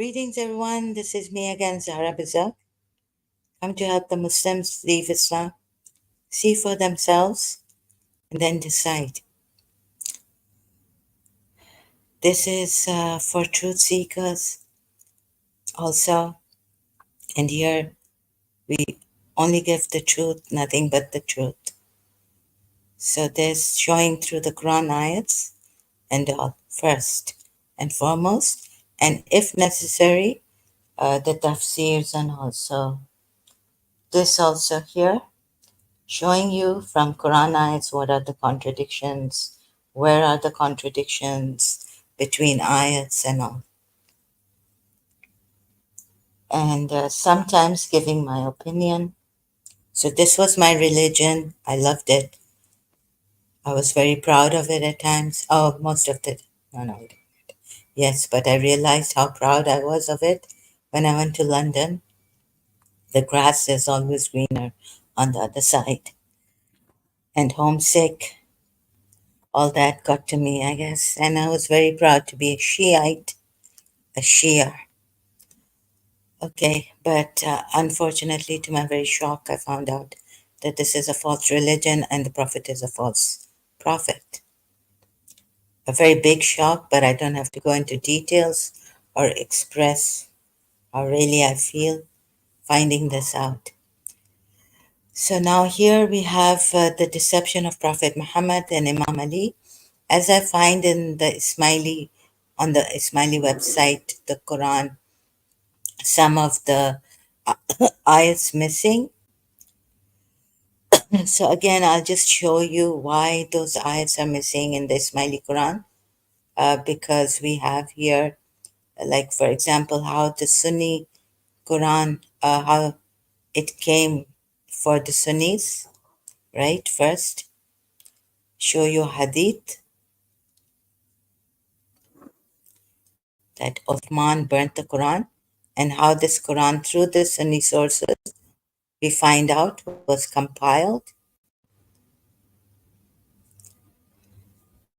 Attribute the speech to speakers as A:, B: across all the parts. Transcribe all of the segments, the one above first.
A: Greetings, everyone. This is me again, Zahra Bizak. Come to help the Muslims leave Islam, see for themselves, and then decide. This is for truth seekers also. And here we only give the truth, nothing but the truth. So there's showing through the Quran ayats and all, first and foremost. And if necessary, the tafsirs and also this also here. Showing you from Quran ayats what are the contradictions, where are the contradictions between ayats and all. And sometimes giving my opinion. So this was my religion. I loved it. I was very proud of it at times. Oh, most of it. No. Yes, but I realized how proud I was of it when I went to London. The grass is always greener on the other side. And homesick, all that got to me, I guess. And I was very proud to be a Shiite, a Shia. Okay, but unfortunately, to my very shock, I found out that this is a false religion and the Prophet is a false prophet. A very big shock, but I don't have to go into details or express how really I feel finding this out. So now here we have the deception of Prophet Muhammad and Imam Ali. As I find in the on the Ismaili website, the Quran, some of the ayats missing. So again, I'll just show you why those ayats are missing in the Ismaili Quran, because we have here, like for example, how the Sunni Quran, how it came for the Sunnis, right? First, show you hadith that Uthman burnt the Quran, and how this Quran, through the Sunni sources, we find out was compiled.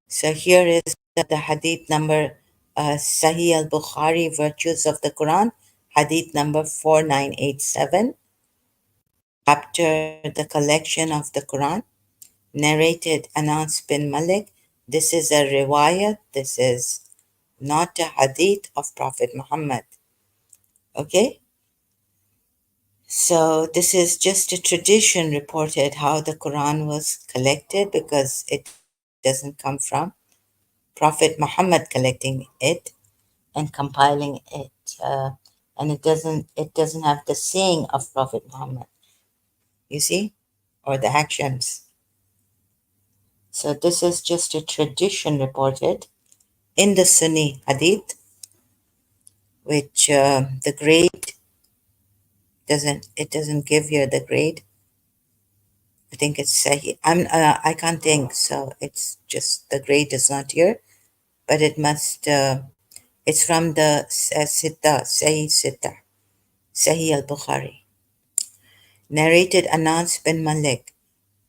A: So here is the hadith number Sahih al-Bukhari, Virtues of the Quran, hadith number 4987. After the collection of the Quran, narrated Anas bin Malik. This is a riwayat, this is not a hadith of Prophet Muhammad. Okay? So this is just a tradition reported how the Quran was collected, because it doesn't come from Prophet Muhammad collecting it and compiling it, and it doesn't have the saying of Prophet Muhammad, you see, or the actions. So this is just a tradition reported in the Sunni Hadith, which the grade doesn't give here the grade. I think it's Sahih. I can't think, so it's just the grade is not here, but it must. It's from the Sahih Sahih al-Bukhari. Narrated Anas bin Malik.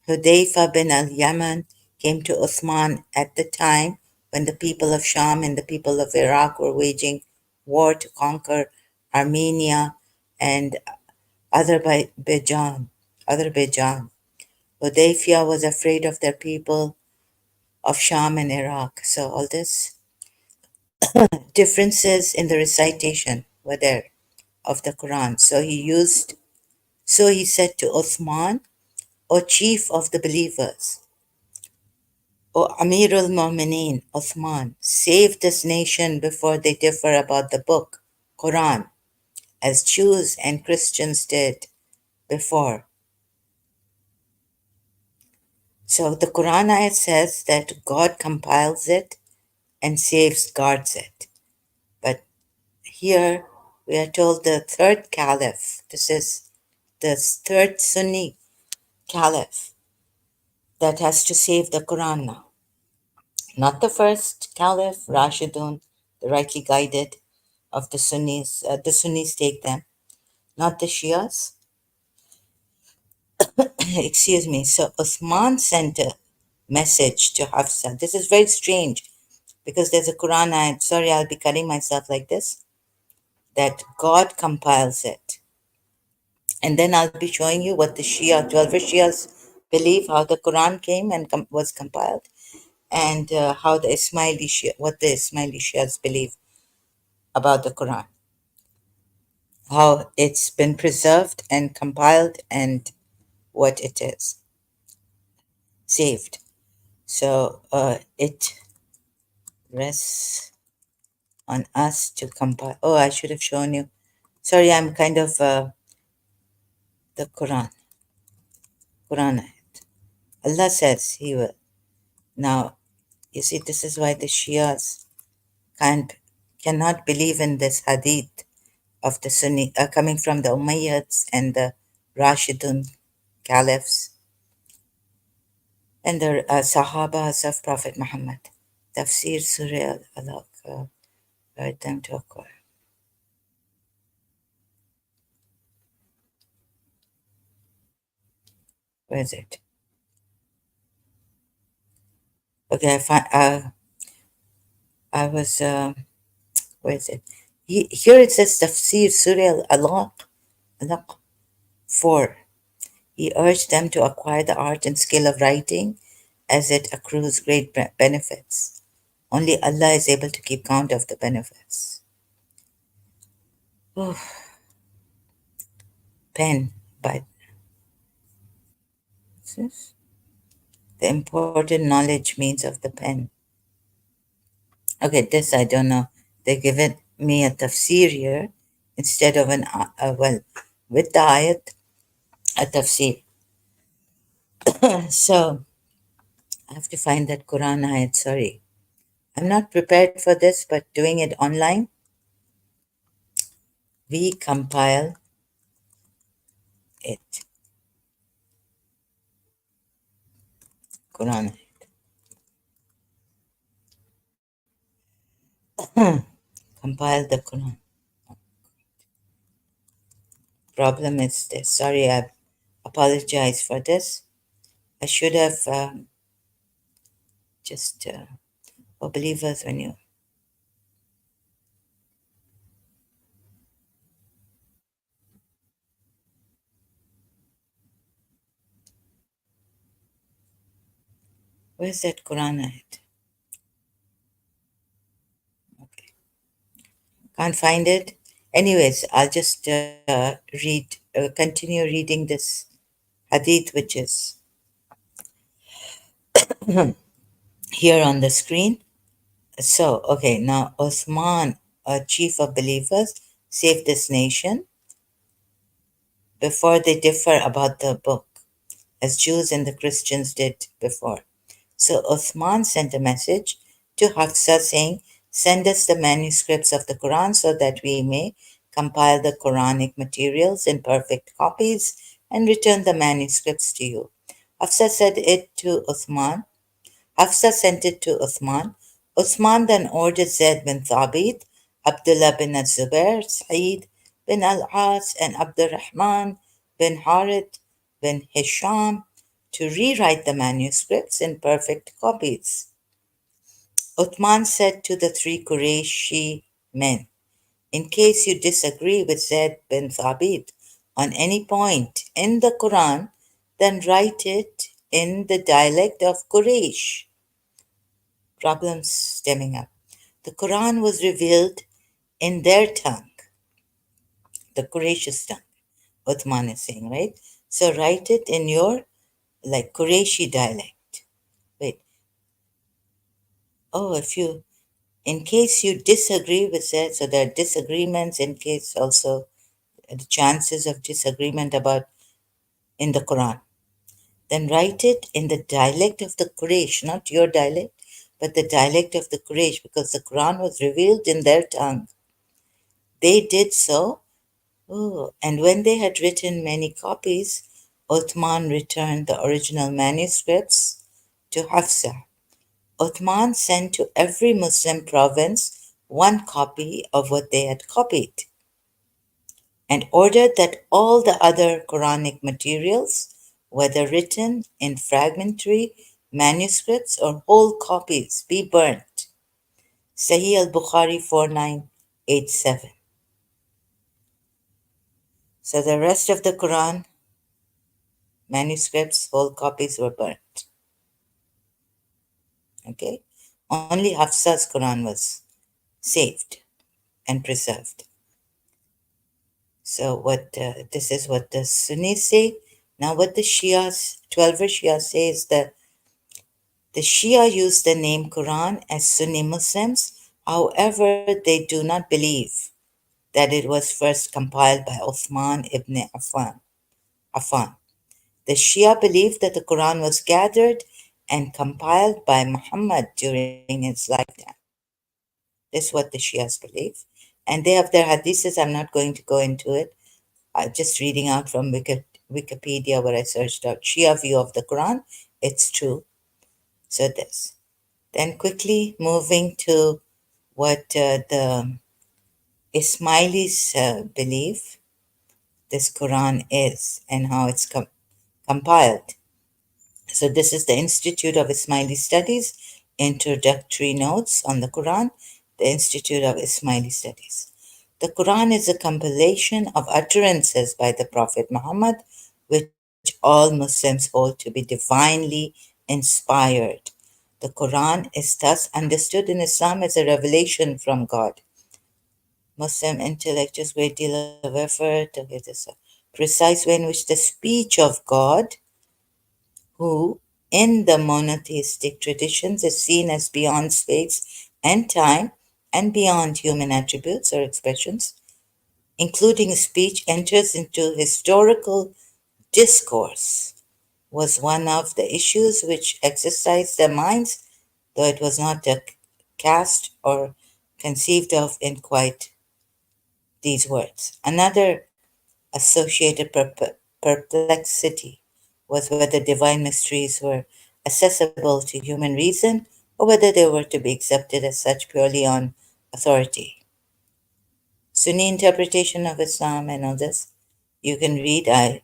A: Hudayfa bin al-Yaman came to Uthman at the time when the people of Sham and the people of Iraq were waging war to conquer Armenia and Azerbaijan. Hudayfa was afraid of their people of Sham and Iraq. So all this differences in the recitation were there of the Quran. So he said to Uthman, O chief of the believers, O Amirul Mu'mineen, Uthman, save this nation before they differ about the book, Quran, as Jews and Christians did before. So the Quran ayat says that God compiles it and safeguards it. But here we are told the third caliph, this is the third Sunni caliph, that has to save the Quran now. Not the first caliph, Rashidun, the rightly guided of the Sunnis take them, not the Shias. Excuse me. So Uthman sent a message to Hafsa. This is very strange because there's a Quran ayat. Sorry, I'll be cutting myself like this. that God compiles it. And then I'll be showing you what the Shia, 12 Shias believe, how the Quran came and was compiled, and how the Ismaili Shia, what the Ismaili Shias believe about the Quran, how it's been preserved and compiled, and what it is, saved. So it rests on us to compile. Oh, I should have shown you. Sorry, I'm kind of the Quran. Allah says He will. Now, you see, this is why the Shias can't, cannot believe in this hadith of the Sunni coming from the Umayyads and the Rashidun caliphs and the Sahabas of Prophet Muhammad. Tafsir Surah Al-Alaq, write them to acquire. Where is it? Okay, I was, where is it? Here it says Tafsir Surah Al-Alaq 4. He urged them to acquire the art and skill of writing as it accrues great benefits. Only Allah is able to keep count of the benefits. Oh, pen, but the important knowledge means of the pen. Okay, this I don't know. They give it me a tafsir here instead of an, well, with the ayat, a tafsir. So I have to find that Quran ayat, sorry. I'm not prepared for this, but doing it online, we compile it. Quran. Compile the Quran. Problem is this. Sorry, I apologize for this. I should have just, for believers, when you, where's that Quran ayat? Okay, can't find it. Anyways, I'll just continue reading this hadith, which is here on the screen. So, okay, now Osman, a chief of believers, saved this nation before they differ about the book, as Jews and the Christians did before. So Uthman sent a message to Hafsa saying, "Send us the manuscripts of the Quran so that we may compile the Quranic materials in perfect copies and return the manuscripts to you." Hafsa said it to Uthman. Hafsa sent it to Uthman. Uthman then ordered Zaid bin Thabit, Abdullah bin Zubair, Sa'id bin al-As, and Abdurrahman bin Harith bin Hisham to rewrite the manuscripts in perfect copies. Uthman said to the three Qurayshi men, "In case you disagree with Zaid bin Thabit on any point in the Quran, then write it in the dialect of Quraysh." Problems stemming up. The Quran was revealed in their tongue, the Quraysh's tongue, Uthman is saying, right? So write it in your, like, Qurayshi dialect. Wait. Oh, if you, in case you disagree with that, so there are disagreements, in case also the chances of disagreement about in the Quran, then write it in the dialect of the Quraysh, not your dialect, but the dialect of the Quraysh, because the Quran was revealed in their tongue. They did so. Oh, and when they had written many copies, Uthman returned the original manuscripts to Hafsa. Uthman sent to every Muslim province one copy of what they had copied and ordered that all the other Quranic materials, whether written in fragmentary manuscripts or whole copies, be burnt. Sahih al Bukhari 4987. So the rest of the Quran, manuscripts, whole copies were burnt. Okay? Only Hafsa's Quran was saved and preserved. So what this is what the Sunnis say. Now what the Shias, 12er Shia say is that the Shia use the name Quran as Sunni Muslims. However, they do not believe that it was first compiled by Uthman ibn Affan. The Shia believe that the Quran was gathered and compiled by Muhammad during his lifetime. This is what the Shias believe. And they have their hadiths. I'm not going to go into it. Just reading out from Wikipedia where I searched out Shia view of the Quran. It's true. So this. Then quickly moving to what the Ismailis believe this Quran is and how it's compiled. So this is the Institute of Ismaili Studies, Introductory Notes on the Quran, the Institute of Ismaili Studies. The Quran is a compilation of utterances by the Prophet Muhammad, which all Muslims hold to be divinely inspired. The Quran is thus understood in Islam as a revelation from God. Muslim intellectuals great deal of effort. Okay, there's a precise way in which the speech of God, who in the monotheistic traditions is seen as beyond space and time and beyond human attributes or expressions, including speech, enters into historical discourse, was one of the issues which exercised their minds, though it was not cast or conceived of in quite these words. Another associated perplexity was whether divine mysteries were accessible to human reason or whether they were to be accepted as such purely on authority. Sunni interpretation of Islam and all this, you can read.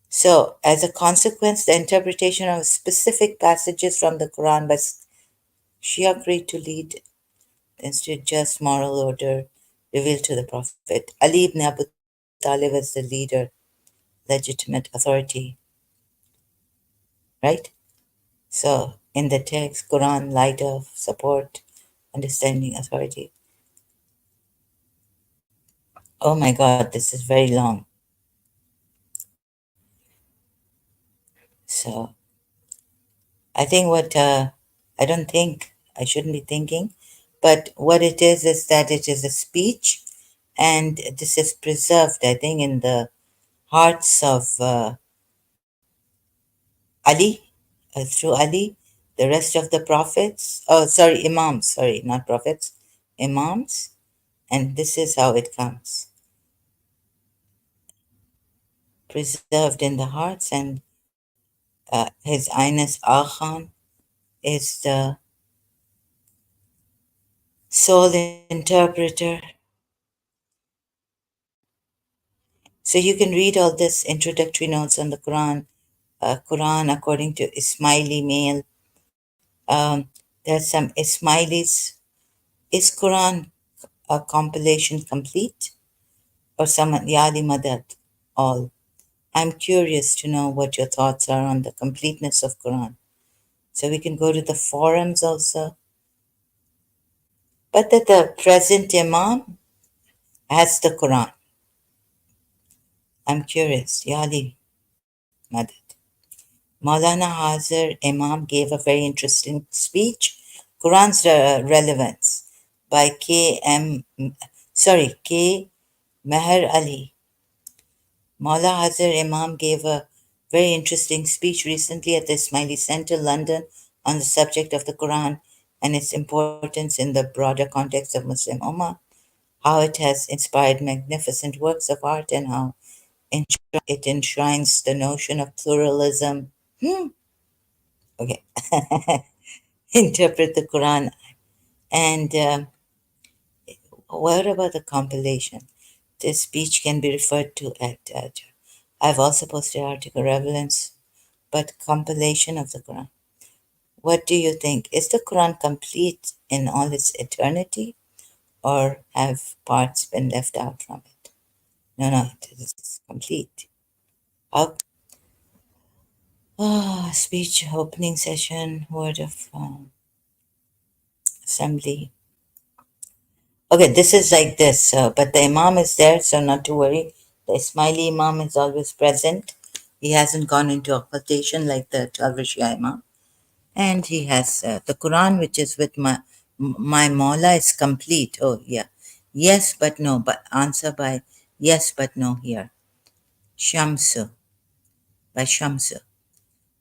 A: So, as a consequence, the interpretation of specific passages from the Quran by Shia creed to lead instead just moral order revealed to the Prophet. Ali ibn Abu Talib as the leader, legitimate authority, right? So, in the text, Quran, light of support, understanding, authority. Oh my God, this is very long. So, I think I don't think, I shouldn't be thinking, but what it is that it is a speech and this is preserved, I think, in the hearts of Ali, through Ali, the rest of the prophets, oh, sorry, Imams, sorry, not prophets, Imams, and this is how it comes. Preserved in the hearts, and His Highness Akhan is the sole interpreter. So you can read all this introductory notes on the Quran according to Ismaili mail. There's some Ismailis. Is Quran a compilation complete or some Yali Madad? All. I'm curious to know what your thoughts are on the completeness of Quran. So we can go to the forums also. But that the present Imam has the Quran. I'm curious. Yali Madad. Maulana Hazar Imam gave a very interesting speech, Quran's Relevance, by K. Meher Ali. Maula Hazar Imam gave a very interesting speech recently at the Ismaili Center, London, on the subject of the Quran and its importance in the broader context of Muslim Ummah, how it has inspired magnificent works of art, and how it enshrines the notion of pluralism. Okay. Interpret the Quran. And what about the compilation? This speech can be referred to at. I've also posted article relevance, but compilation of the Quran. What do you think? Is the Quran complete in all its eternity, or have parts been left out from it? No, no, this is complete. How? Speech, opening session, word of assembly. Okay, this is like this, but the Imam is there, so not to worry. The Ismaili Imam is always present. He hasn't gone into occultation like the Ex-Shia Imam. And he has the Quran, which is with my Mawla, is complete. Oh, yeah. Yes, but no, but answer by yes, but no here. Shamsu, by Shamsu.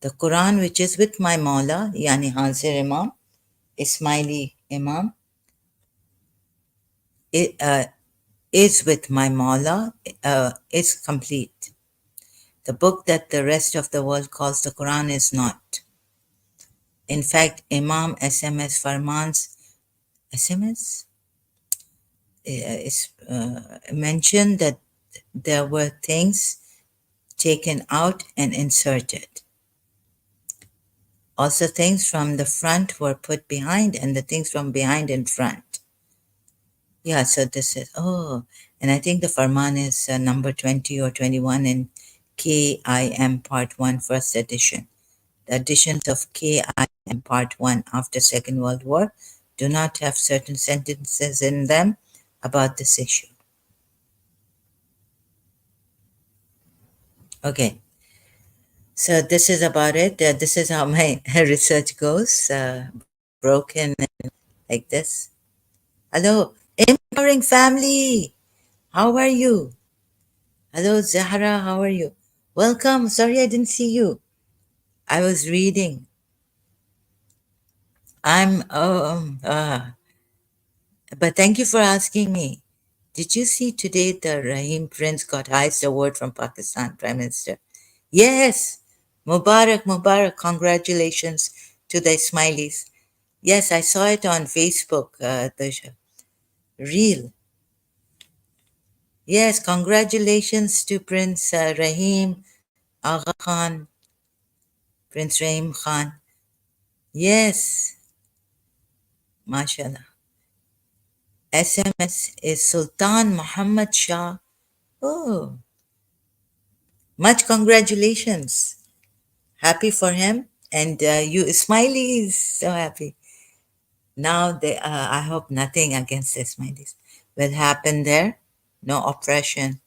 A: The Quran, which is with my Mawla, Yani Hazir Imam, Ismaili Imam, it, is with my Mawla, is complete. The book that the rest of the world calls the Quran is not. In fact, Imam SMS Farman's SMS is mentioned that there were things taken out and inserted. Also, things from the front were put behind, and the things from behind in front. Yeah, so this is, and I think the Farman is number 20 or 21 in KIM Part 1, First Edition. The editions of KIM Part 1 after Second World War do not have certain sentences in them about this issue. Okay, so this is about it. This is how my research goes, broken like this. Hello, empowering family. How are you? Hello, Zahra. How are you? Welcome. Sorry I didn't see you. I was reading. I'm. But thank you for asking me. Did you see today the Rahim Prince got highest award from Pakistan Prime Minister? Yes. Mubarak, Mubarak. Congratulations to the Ismailis. Yes, I saw it on Facebook. The reel. Yes, congratulations to Prince Rahim Agha Khan, Prince Rahim Khan. Yes, mashallah. SMS is Sultan Muhammad Shah. Oh, much congratulations. Happy for him. And you Ismailis, so happy. Now, I hope nothing against the Ismailis will happen there. No oppression.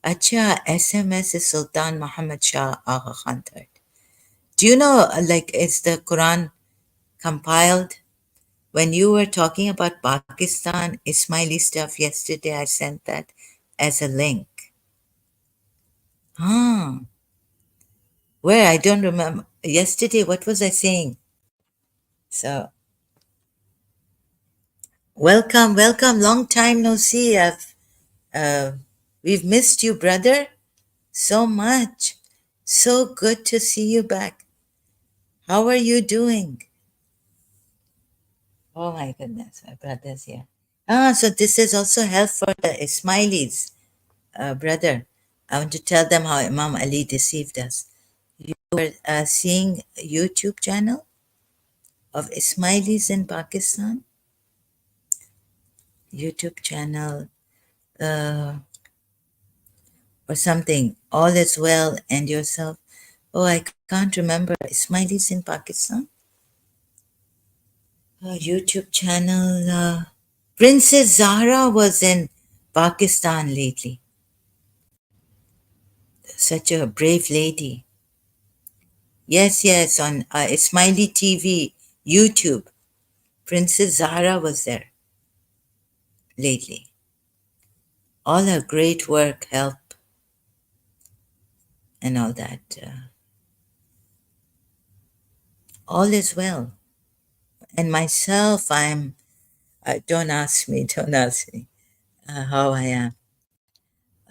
A: Acha, SMS is Sultan Muhammad Shah Agha Khan III. Do you know, like, is the Quran compiled? When you were talking about Pakistan Ismaili stuff yesterday, I sent that as a link. Ah, where? I don't remember. Yesterday, what was I saying? So, welcome, welcome. Long time no see. Uh, we've missed you, brother, so much. So good to see you back. How are you doing? Oh my goodness, my brother's here. Ah, so this is also help for the Ismailis, brother. I want to tell them how Imam Ali deceived us. You were seeing a YouTube channel of Ismailis in Pakistan? YouTube channel uh, or something. All is well and yourself. Oh, I can't remember. Ismailis in Pakistan? YouTube channel. Princess Zahra was in Pakistan lately. Such a brave lady. Yes, yes, on Ismaili TV, YouTube. Princess Zahra was there lately. All her great work, help, and all that. All is well. And myself, don't ask me, don't ask me how I am.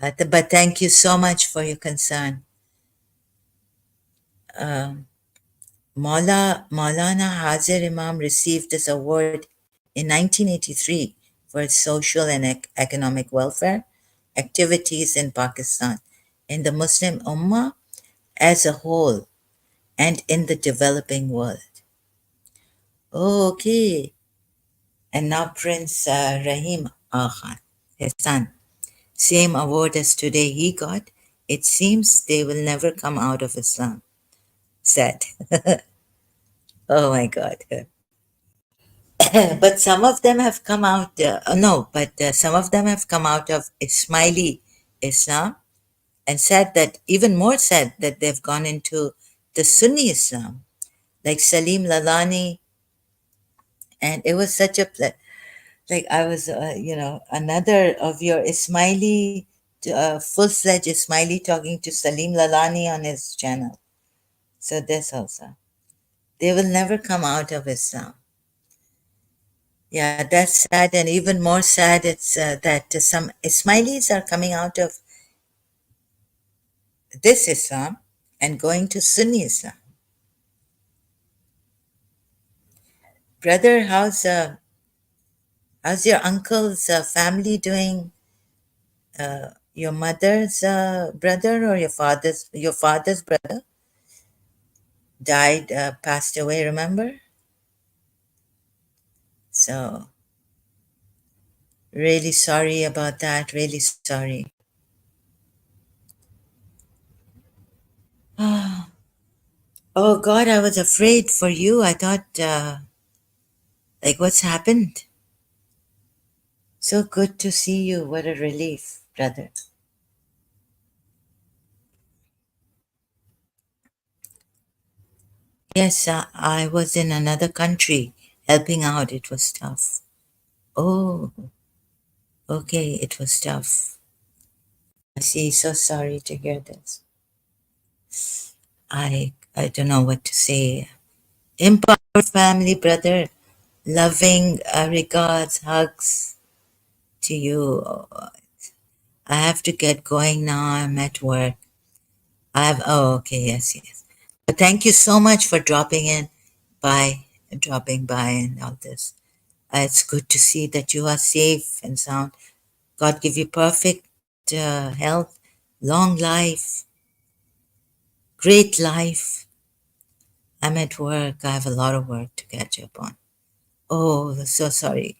A: But thank you so much for your concern. Maulana Hazir Imam received this award in 1983 for its social and economic welfare activities in Pakistan, in the Muslim Ummah as a whole, and in the developing world. Oh, okay. And now Prince Rahim Khan, his son. Same award as today he got. It seems they will never come out of Islam. Sad. Oh my God. But some of them have come out, no, but some of them have come out of Ismaili Islam and said that, even more said that they've gone into the Sunni Islam, like Salim Lalani. And it was such a, like I was, another of your Ismaili, full-fledged Ismaili talking to Salim Lalani on his channel. So this also. They will never come out of Islam. Yeah, that's sad. And even more sad, it's that some Ismailis are coming out of this Islam and going to Sunni Islam. Brother, how's your uncle's family doing? Your mother's brother or your father's brother died, passed away, remember? So really sorry about that, really sorry. Oh God, I was afraid for you. I thought, like, what's happened? So good to see you. What a relief, brother. Yes, I was in another country helping out. It was tough. Oh, okay, it was tough. I see. So sorry to hear this. I don't know what to say. Empowered family, brother. Loving regards, hugs to you. I have to get going now. I'm at work. Oh, okay, yes, yes. But thank you so much for dropping by and all this. It's good to see that you are safe and sound. God give you perfect health, long life, great life. I'm at work. I have a lot of work to catch up on. Oh, so sorry.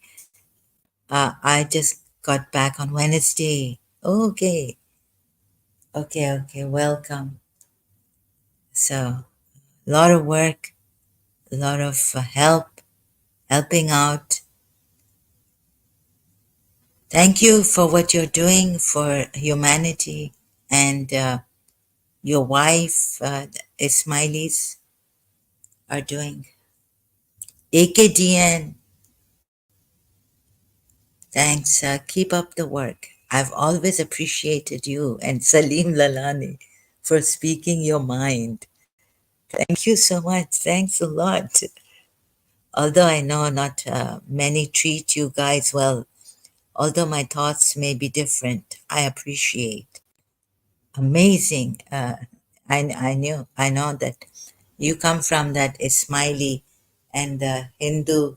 A: I just got back on Wednesday. Okay. Okay, okay. Welcome. So, a lot of work, a lot of helping out. Thank you for what you're doing for humanity and your wife, Ismailis, are doing. AKDN, thanks. Keep up the work. I've always appreciated you and Salim Lalani for speaking your mind. Thank you so much. Thanks a lot. Although I know not many treat you guys well, although my thoughts may be different, I appreciate. Amazing. I know that you come from that Ismaili and the Hindu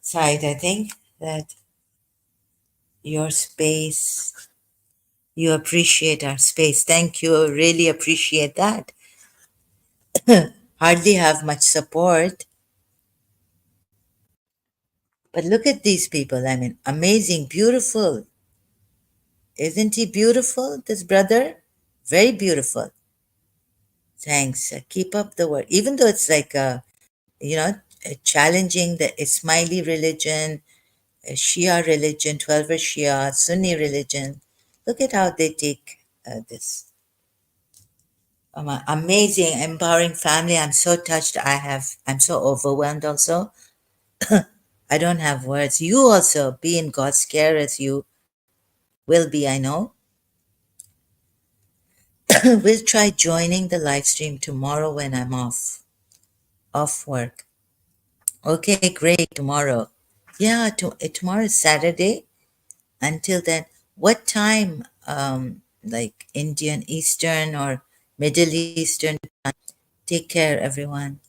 A: side. I think that your space, you appreciate our space. Thank you. Really appreciate that. Hardly have much support, but look at these people. I mean, amazing, beautiful. Isn't he beautiful, this brother? Very beautiful. Thanks. Keep up the work. Even though it's like, challenging the Ismaili religion, Shia religion, 12 Shia, Sunni religion. Look at how they take this. Amazing, empowering family. I'm so touched. I'm so overwhelmed also. I don't have words. You also be in God's care as you will be, I know. We'll try joining the live stream tomorrow when I'm off work. Okay, great. Tomorrow. Yeah, tomorrow is Saturday. Until then, what time? Like Indian Eastern or Middle Eastern time? Take care, everyone.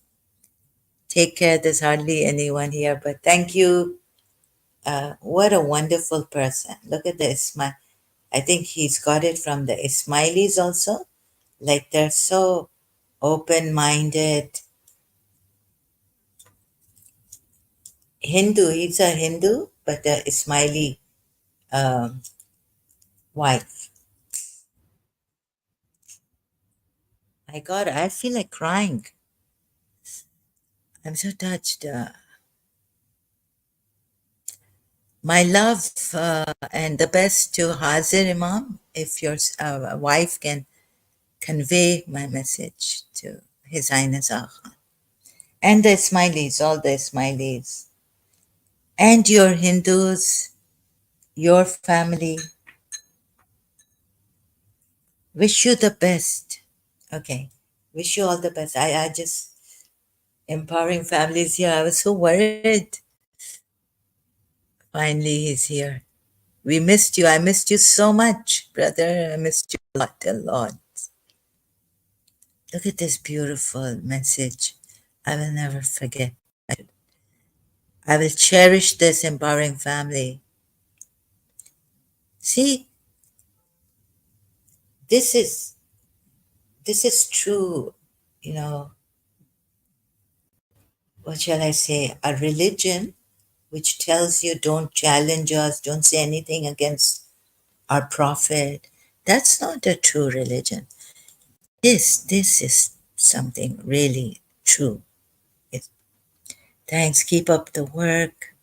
A: Take care. There's hardly anyone here, but thank you. What a wonderful person. Look at this. I think he's got it from the Ismailis also. Like they're so open-minded. Hindu. He's a Hindu, but Ismaili. Um, wife. My God, I feel like crying. I'm so touched. My love and the best to Hazir Imam. If your wife can convey my message to His Highness Agha. And the Ismailis, all the Ismailis. And your Hindus, your family. Wish you the best. Okay. Wish you all the best. I just empowering families here. I was so worried. Finally, he's here. We missed you. I missed you so much, brother. I missed you a lot, a lot. Look at this beautiful message. I will never forget. I will cherish this empowering family. See, this is true, you know, what shall I say? A religion which tells you don't challenge us, don't say anything against our prophet. That's not a true religion. This is something really true. It, thanks. Keep up the work.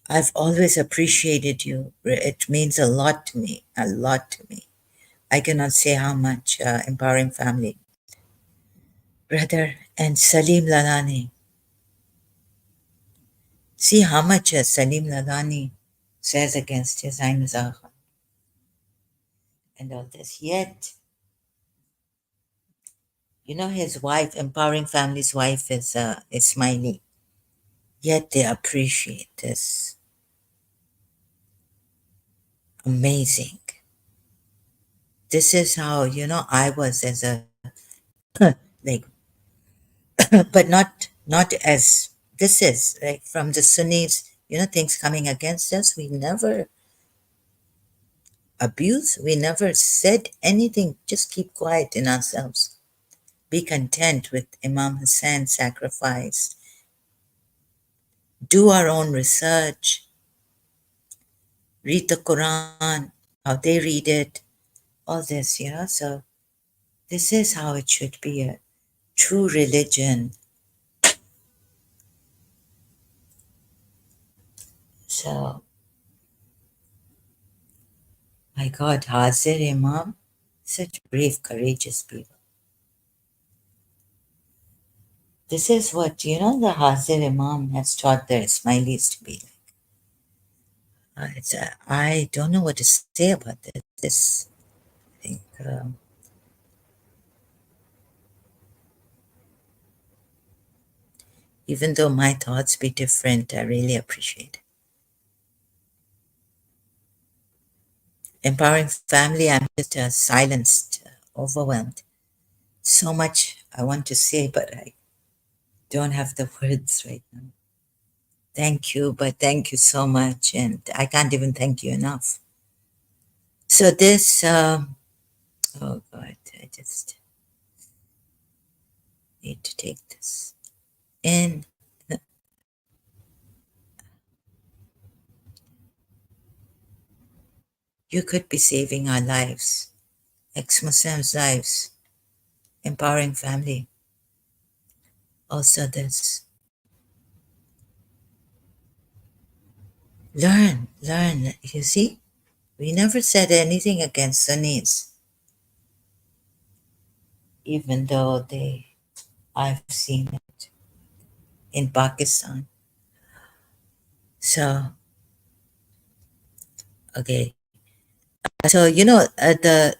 A: I've always appreciated you. It means a lot to me. A lot to me. I cannot say how much. Empowering family, brother, and Salim Lalani. See how much Salim Lalani says against his Highness Agha and all this. Yet, you know, his wife, empowering family's wife, is Ismaili. Yet they appreciate this. Amazing. This is how, you know, I was as a, like, but not as this is, like from the Sunnis, you know, things coming against us. We never abuse, we never said anything, just keep quiet in ourselves. Be content with Imam Hussein's sacrifice. Do our own research. Read the Quran, how they read it, all this, you know. So this is how it should be, a true religion. So, my God, Hazir Imam, such brave, courageous people. This is what, you know, the Hazir Imam has taught the Ismailis to be like. I don't know what to say about this. I think, even though my thoughts be different, I really appreciate it. Empowering family, I'm just silenced, overwhelmed. So much I want to say, but I don't have the words right now. Thank you, but thank you so much. And I can't even thank you enough. So this, oh God, I just need to take this in. You could be saving our lives, ex-Muslims' lives, empowering family. Also this. Learn. You see, we never said anything against Sunnis, even though I've seen it in Pakistan. So, okay. So, you know, the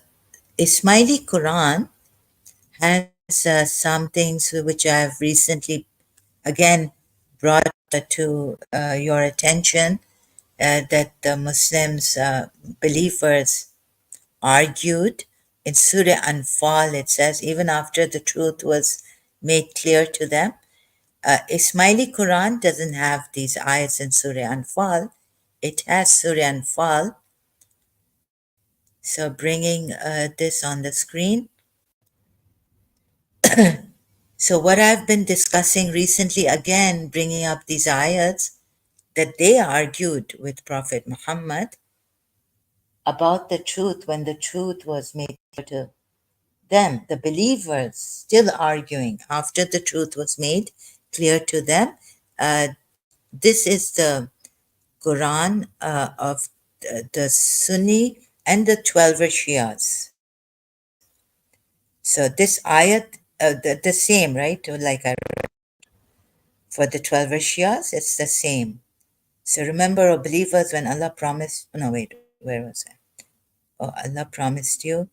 A: Ismaili Quran has some things which I have recently, again, brought to your attention, that the Muslims, believers, argued. In Surah Anfal, it says, even after the truth was made clear to them. Ismaili Quran doesn't have these ayats in Surah Anfal. It has Surah Anfal. So bringing this on the screen. So what I've been discussing recently, again, bringing up these ayats that they argued with Prophet Muhammad, about the truth when the truth was made clear to them, the believers still arguing after the truth was made clear to them. Uh, this is the Quran of the Sunni and the 12 Shias. So this ayat, the same, right? Like for the 12 Shias, it's the same. So remember, O believers, when Allah promised, no, wait, where was I? Oh, Allah promised you,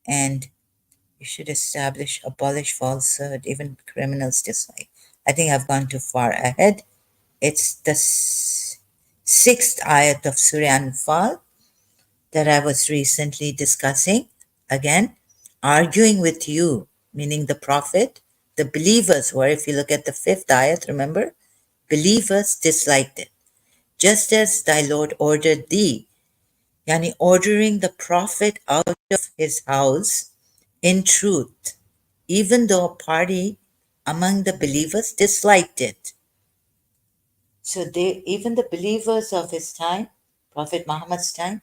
A: and you should establish, abolish falsehood, even criminals dislike. I think I've gone too far ahead. It's the sixth ayat of Surah Anfal that I was recently discussing. Again, arguing with you, meaning the Prophet, the believers were, if you look at the fifth ayat, remember, believers disliked it. Just as thy Lord ordered thee, yani ordering the Prophet out of his house in truth, even though a party among the believers disliked it. So they, even the believers of his time, Prophet Muhammad's time,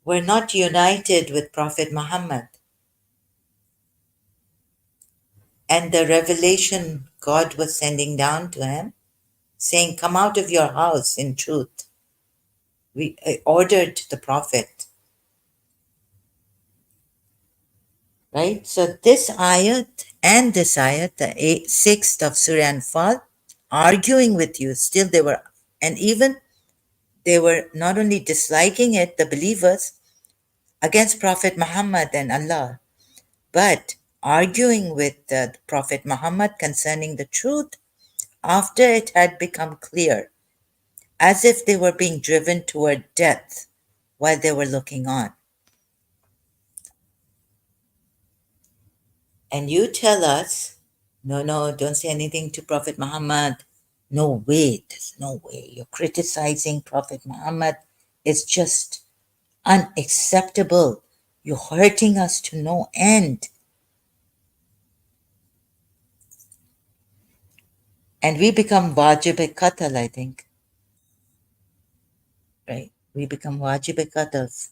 A: were not united with Prophet Muhammad. And the revelation God was sending down to him, saying, come out of your house in truth. We ordered the Prophet, right? So this ayat and this ayat, the sixth of Surah Anfal, arguing with you, still they were, and even they were not only disliking it, the believers, against Prophet Muhammad and Allah, but arguing with the Prophet Muhammad concerning the truth after it had become clear, as if they were being driven toward death while they were looking on. And you tell us, no, no, don't say anything to Prophet Muhammad. No way, there's no way. You're criticizing Prophet Muhammad. It's just unacceptable. You're hurting us to no end. And we become wajib qatal, I think, right? We become wajib qatals.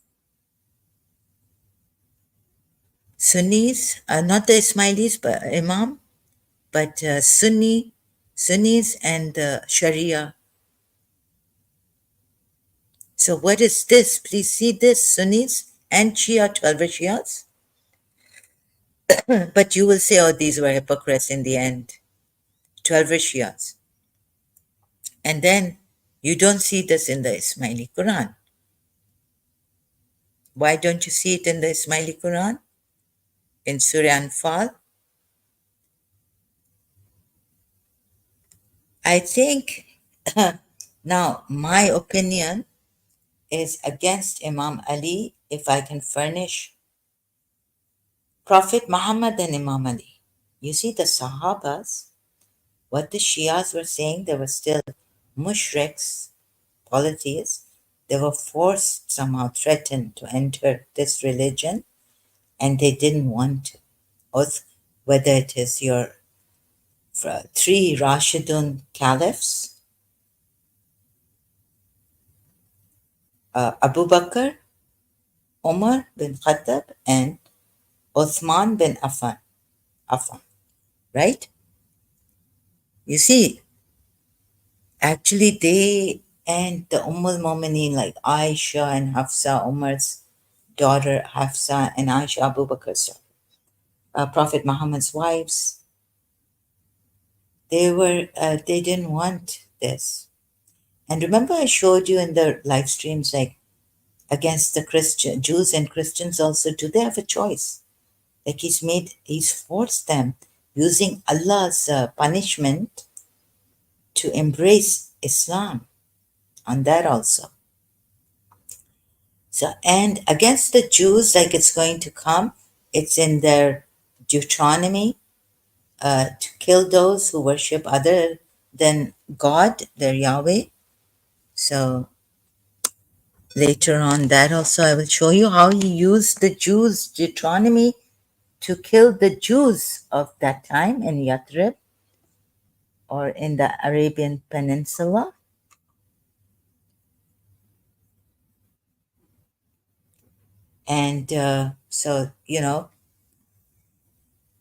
A: Sunnis, not the Ismailis, but Imam, but Sunnis and Sharia. So what is this? Please see this, Sunnis and Shia, 12 Shias. But you will say, oh, these were hypocrites in the end, 12 Shias. And then you don't see this in the Ismaili Quran. Why don't you see it in the Ismaili Quran? In Surah Anfal? I think, now my opinion is against Imam Ali if I can furnish Prophet Muhammad and Imam Ali. You see, the Sahabas, what the Shias were saying, they were still mushriks, polytheists. They were forced, somehow threatened to enter this religion, and they didn't want to. Whether it is your three Rashidun caliphs, Abu Bakr, Umar bin Khattab, and Uthman bin Affan, right? You see, actually they and the Ummul Mu'mineen like Aisha and Hafsa, Umar's daughter Hafsa and Aisha, Abu Bakr's daughter, Prophet Muhammad's wives, they didn't want this. And remember I showed you in the live streams, like against the Christian Jews and Christians also, do they have a choice? Like he's forced them using Allah's punishment to embrace Islam on that also. So, and against the Jews, like it's going to come, it's in their Deuteronomy to kill those who worship other than God, their Yahweh. So later on, that also I will show you how he used the Jews' Deuteronomy to kill the Jews of that time in Yathrib or in the Arabian Peninsula. And so,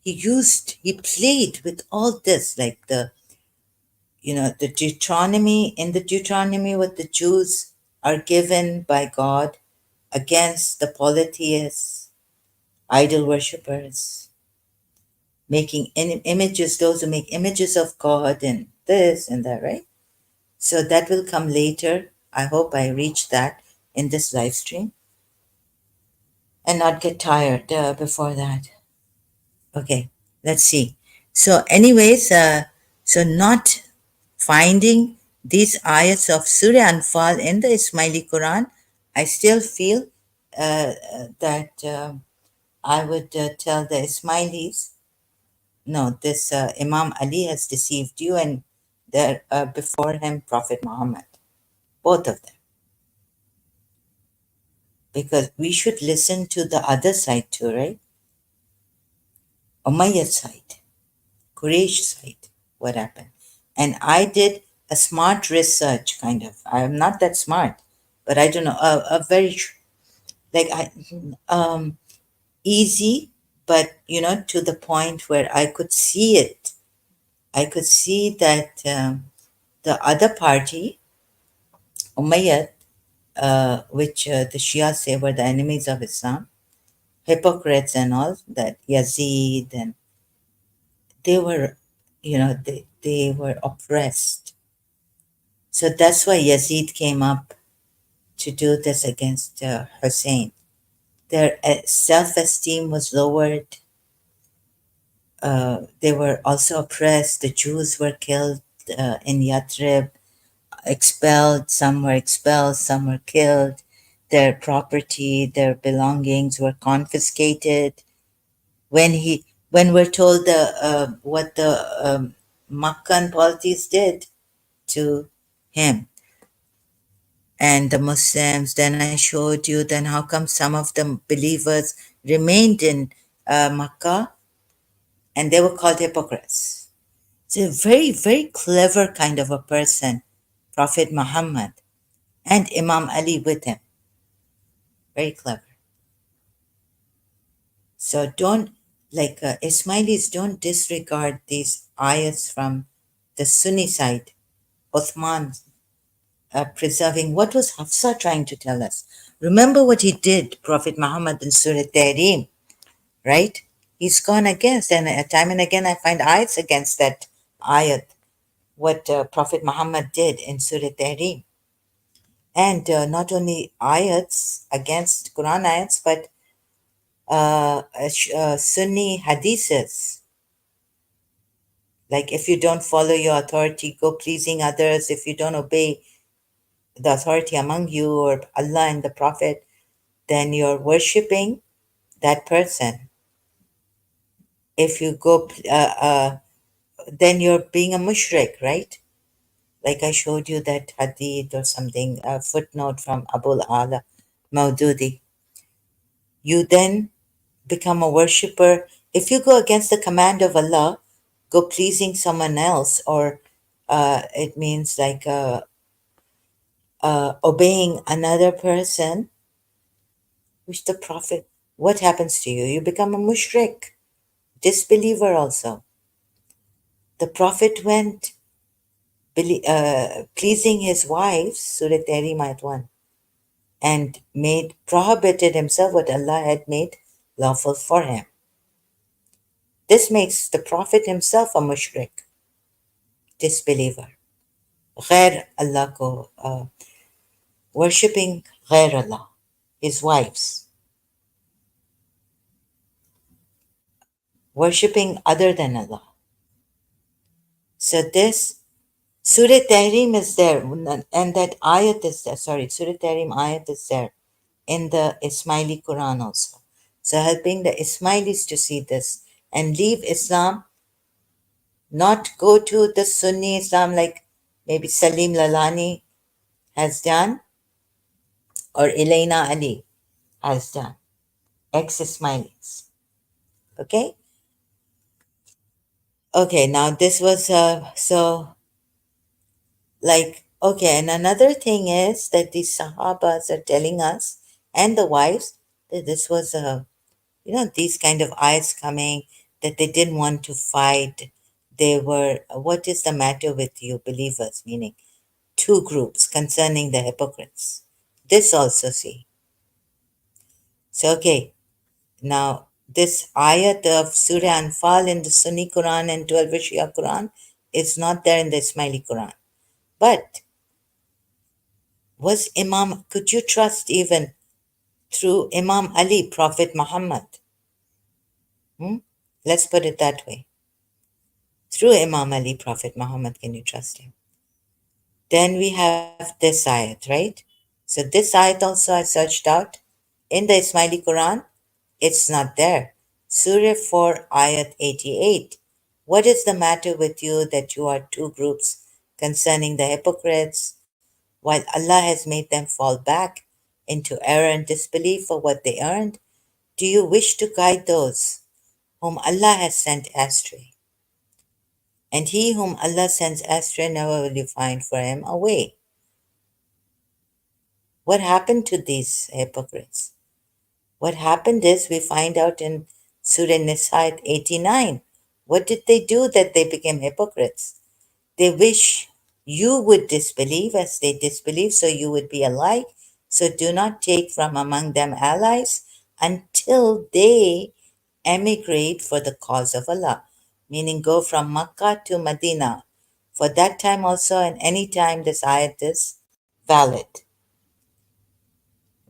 A: he played with all this, like the Deuteronomy, what the Jews are given by God against the polytheists, idol worshippers, making images, those who make images of God, and this and that, right? So that will come later. I hope I reach that in this live stream and not get tired before that. Okay, let's see. So, anyways, so not finding these ayats of Surah Anfal in the Ismaili Quran, I still feel that I would tell the Ismailis, no, this Imam Ali has deceived you, and before him, Prophet Muhammad, both of them, because we should listen to the other side too, right? Umayyad side, Quraysh side, what happened. And I did a smart research, kind of. I'm not that smart, but I don't know, a very, like, easy, but, to the point where I could see it. I could see that the other party, Umayyad, which the Shia say were the enemies of Islam, hypocrites and all, that Yazid, and they were, they were oppressed. So that's why Yazid came up to do this against Hussein. Their self-esteem was lowered. They were also oppressed. The Jews were killed in Yathrib, expelled. Some were expelled, some were killed. Their property, their belongings were confiscated. When we're told what the Makkan polities did to him and the Muslims, then I showed you then how come some of the believers remained in Makkah and they were called hypocrites. So a very, very clever kind of a person, Prophet Muhammad, and Imam Ali with him. Very clever. So don't, like Ismailis, don't disregard these ayats from the Sunni side. Uthman preserving. What was Hafsa trying to tell us? Remember what he did, Prophet Muhammad in Surah Tahrim, right? He's gone against, and time and again I find ayats against that ayat, what Prophet Muhammad did in Surah Tahrim. And not only ayats against Quran ayats, but Sunni hadiths. Like, if you don't follow your authority, go pleasing others. If you don't obey the authority among you or Allah and the Prophet, then you're worshipping that person. If you go, then you're being a mushrik, right? Like I showed you that hadith or something, a footnote from Abul Ala Maududi. You then become a worshipper. If you go against the command of Allah, go pleasing someone else, or it means like obeying another person, which the Prophet, what happens to you? You become a mushrik, disbeliever also. The Prophet went pleasing his wives, Surah Tahrim Ayat 1, and prohibited himself what Allah had made lawful for him. This makes the Prophet himself a mushrik, disbeliever. Ghair Allah ko, worshipping Ghair Allah, his wives, worshipping other than Allah. So this Surah Tahrim is there, and that ayat is there. Sorry, Surah Tahrim ayat is there in the Ismaili Quran also. So helping the Ismailis to see this and leave Islam, not go to the Sunni Islam like maybe Salim Lalani has done or Elena Ali has done, ex-Ismailis. Okay? Okay, now this was so like, okay, and another thing is that the Sahabas are telling us, and the wives, This was these kind of ayats coming that they didn't want to fight. They were, what is the matter with you believers? Meaning two groups concerning the hypocrites. This also see. So, okay, now this ayat of Surah Anfal in the Sunni Quran and 12 Shia Quran is not there in the Ismaili Quran. But was Imam, could you trust even through Imam Ali, Prophet Muhammad? Hmm? Let's put it that way. Through Imam Ali, Prophet Muhammad, can you trust him? Then we have this ayat, right? So this ayat also I searched out. In the Ismaili Quran, it's not there. Surah 4, ayat 88. What is the matter with you that you are two groups concerning the hypocrites, while Allah has made them fall back into error and disbelief for what they earned? Do you wish to guide those whom Allah has sent astray? And he whom Allah sends astray, never will you find for him a way. What happened to these hypocrites? What happened is we find out in Surah Nisa 89. What did they do that they became hypocrites? They wish you would disbelieve as they disbelieve, so you would be alike. So do not take from among them allies until they emigrate for the cause of Allah, meaning go from Makkah to Medina. For that time also, and any time this ayat is valid,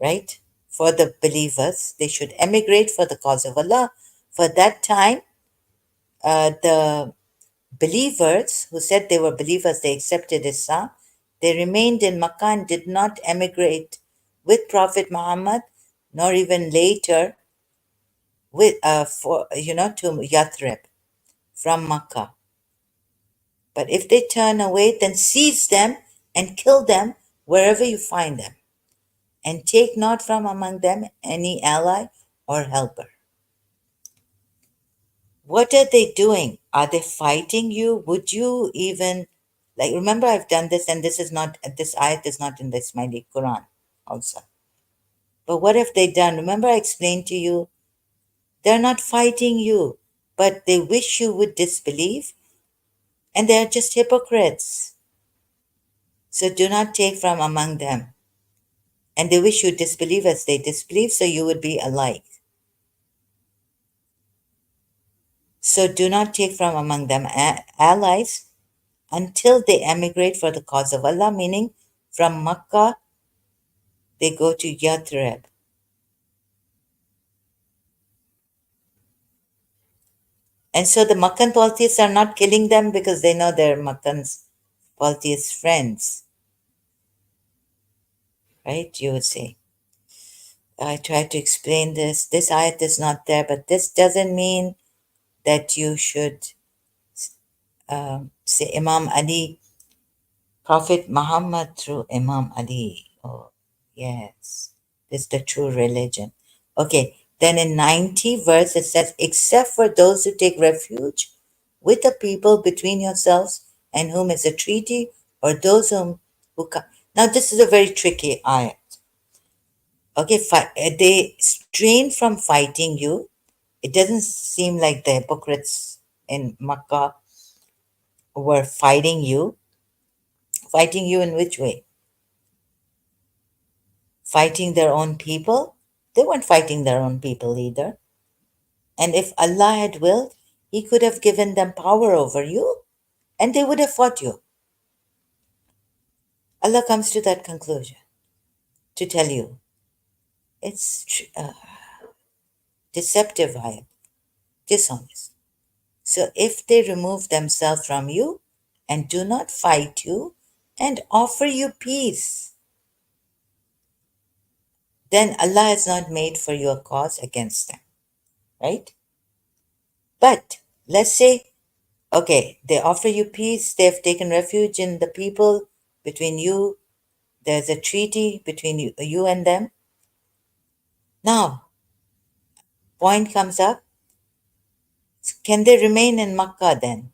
A: right? For the believers, they should emigrate for the cause of Allah. For that time, the believers who said they were believers, they accepted Islam, they remained in Makkah and did not emigrate with Prophet Muhammad, nor even later with for to Yathrib from Makkah. But if they turn away, then seize them and kill them wherever you find them, and take not from among them any ally or helper. What are they doing? Are they fighting you? Would you even, like, remember I've done this, and this ayat is not in the Ismaili Quran also. But what have they done? Remember I explained to you, they're not fighting you, but they wish you would disbelieve, and they're just hypocrites. So do not take from among them. And they wish you disbelieve as they disbelieve, so you would be alike. So do not take from among them allies until they emigrate for the cause of Allah, meaning from Makkah they go to Yathrib. And so the Makkan polytheists are not killing them because they know they're Makkan's polytheist friends, right? You would say. I tried to explain this. This ayat is not there, but this doesn't mean that you should say Imam Ali, Prophet Muhammad through Imam Ali. Oh, yes, this is the true religion. Okay, then in 90 verse it says, except for those who take refuge with the people between yourselves and whom is a treaty, or those who come. Now this is a very tricky ayat. Okay, they strain from fighting you. It doesn't seem like the hypocrites in Makkah were fighting you. Fighting you in which way? Fighting their own people? They weren't fighting their own people either. And if Allah had willed, He could have given them power over you and they would have fought you. Allah comes to that conclusion to tell you it's deceptive, ayat, dishonest. So if they remove themselves from you and do not fight you and offer you peace, then Allah has not made for you a cause against them, right? But let's say, okay, they offer you peace, they have taken refuge in the people between you, there's a treaty between you and them. Now, point comes up, can they remain in Makkah then?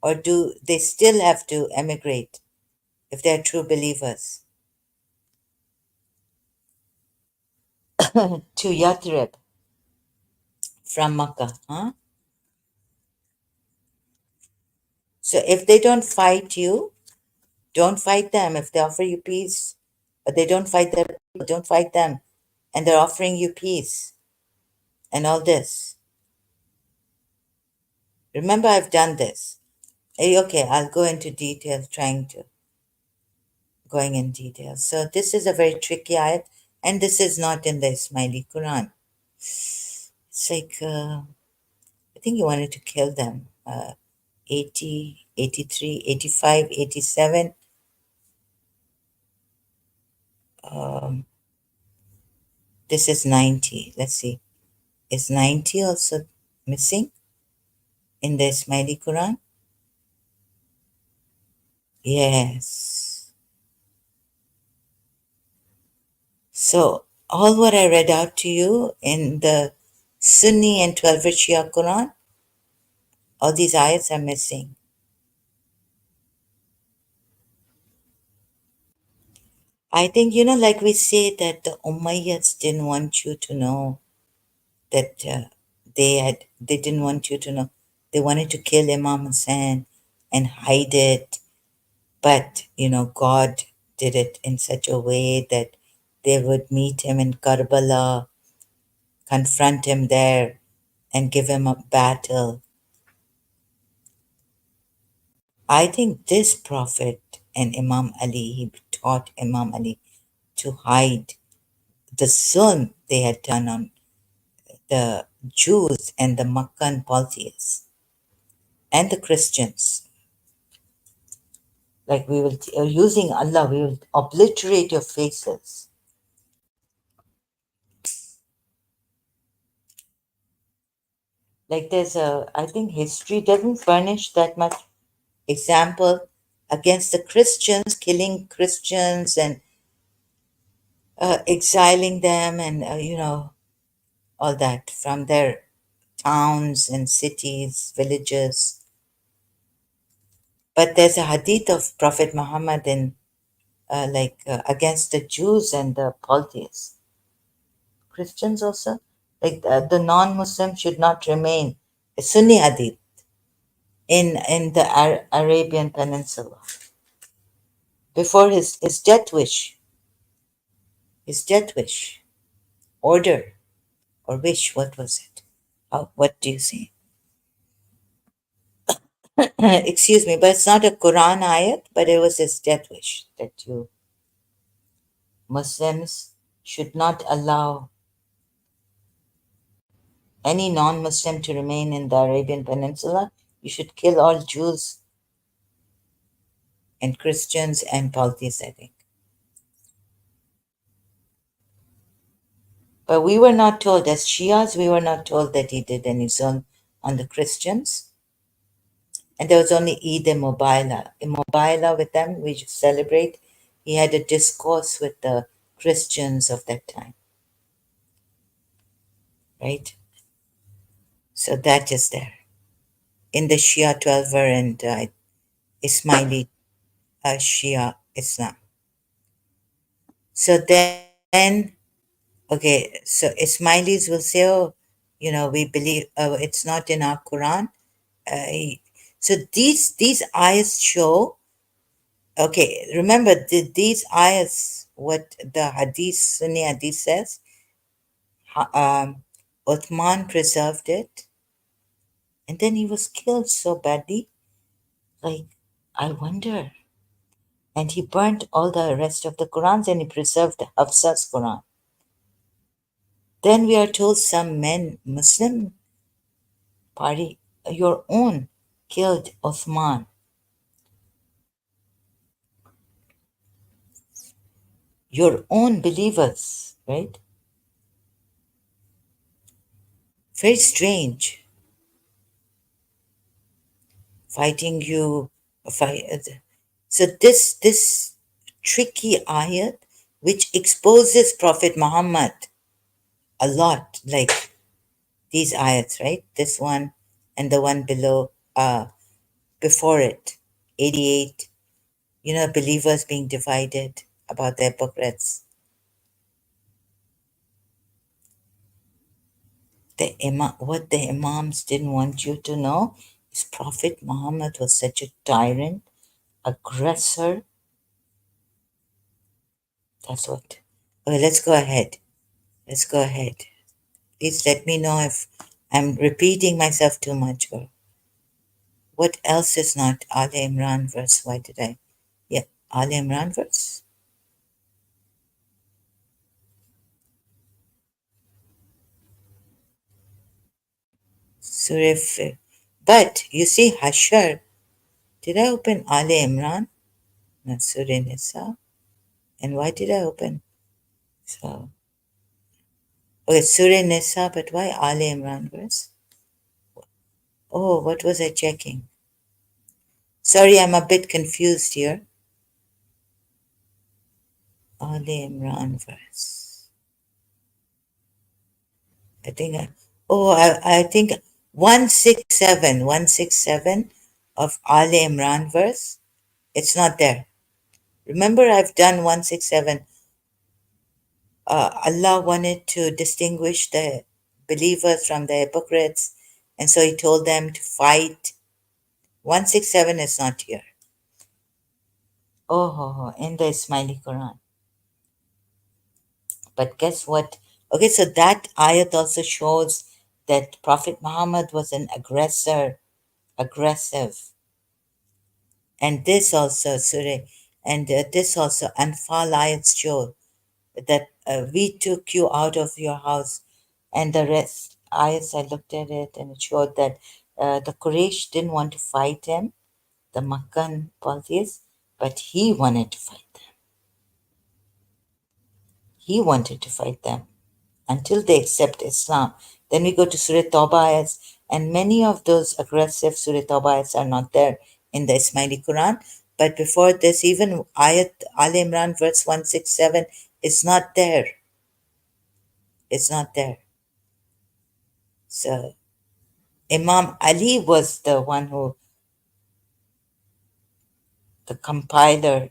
A: Or do they still have to emigrate if they're true believers? to Yathrib from Makkah. Huh? So if they don't fight you, don't fight them. If they offer you peace, but they don't fight their people, don't fight them. And they're offering you peace and all this. Remember, I've done this. Okay, I'll go into detail, going in detail. So this is a very tricky ayat, and this is not in the Ismaili Quran. It's like, I think he wanted to kill them. 80, 83, 85, 87. Um, this is 90. Let's see. Is 90 also missing in the Ismaili Quran? Yes. So, all what I read out to you in the Sunni and 12 Shia Quran, all these ayats are missing. I think, like we say that the Umayyads didn't want you to know that they didn't want you to know. They wanted to kill Imam Hussein and hide it. But, God did it in such a way that they would meet him in Karbala, confront him there, and give him a battle. I think this prophet and Imam Ali, he taught Imam Ali to hide the zulm they had done on the Jews and the Makkan polytheists and the Christians. Like we will, using Allah, we will obliterate your faces. Like I think history doesn't furnish that much example against the Christians, killing Christians and exiling them and, all that from their towns and cities, villages. But there's a hadith of Prophet Muhammad against the Jews and the polytheists. Christians also, like the non-Muslim should not remain. A Sunni hadith in the Arabian Peninsula before his death wish, order or wish. What was it? What do you say? Excuse me, but it's not a Quran ayat, but it was his death wish that you Muslims should not allow any non-Muslim to remain in the Arabian Peninsula. You should kill all Jews and Christians and polytheists, I think. But we were not told, as Shias, we were not told that he did any zulm on the Christians. And there was only Eid Mubila. Mubila with them, we celebrate. He had a discourse with the Christians of that time, right? So that is there in the Shia 12er and Ismaili Shia Islam. So then, okay, so Ismailis will say, oh, we believe it's not in our Quran. Uh, so these ayahs show, okay, remember these ayahs, what the hadith, Sunni hadith says, Uthman preserved it, and then he was killed so badly. Like, I wonder. And he burnt all the rest of the Qurans and he preserved Hafsa's Quran. Then we are told some men, Muslim party, your own, killed Uthman. Your own believers, right? Very strange. Fighting you, fight. So this tricky ayat, which exposes Prophet Muhammad a lot, like these ayats, right? This one and the one below, before it, 88. Believers being divided about their hypocrites. What the Imams didn't want you to know is Prophet Muhammad was such a tyrant, aggressor. That's what. Okay, let's go ahead. Let's go ahead. Please let me know if I'm repeating myself too much or what else is not Al Imran verse. Why did I? Yeah, Al Imran verse. Surah. But you see, Hashar. Did I open Al Imran? Not Surah Nisa. And why did I open? So, okay, Surah Nisa, but why Al Imran verse? Oh, what was I checking? Sorry, I'm a bit confused here. Al Imran verse. I think I think 167 of Al Imran verse. It's not there. Remember, I've done 167. Allah wanted to distinguish the believers from the hypocrites, and so He told them to fight. 167 is not here. In the Ismaili Quran. But guess what? Okay, so that ayat also shows that Prophet Muhammad was an aggressor, aggressive. And this also, Surah, and this also, Anfal ayats show that we took you out of your house. And the rest ayats, I looked at it and it showed that the Quraysh didn't want to fight him, the Makkan polytheists, but he wanted to fight them. He wanted to fight them until they accept Islam. Then we go to Surah Tawbah ayats, and many of those aggressive Surah Tawbah ayats are not there in the Ismaili Quran. But before this, even Ayat Al Imran verse 167 is not there. It's not there. So Imam Ali was the one who, the compiler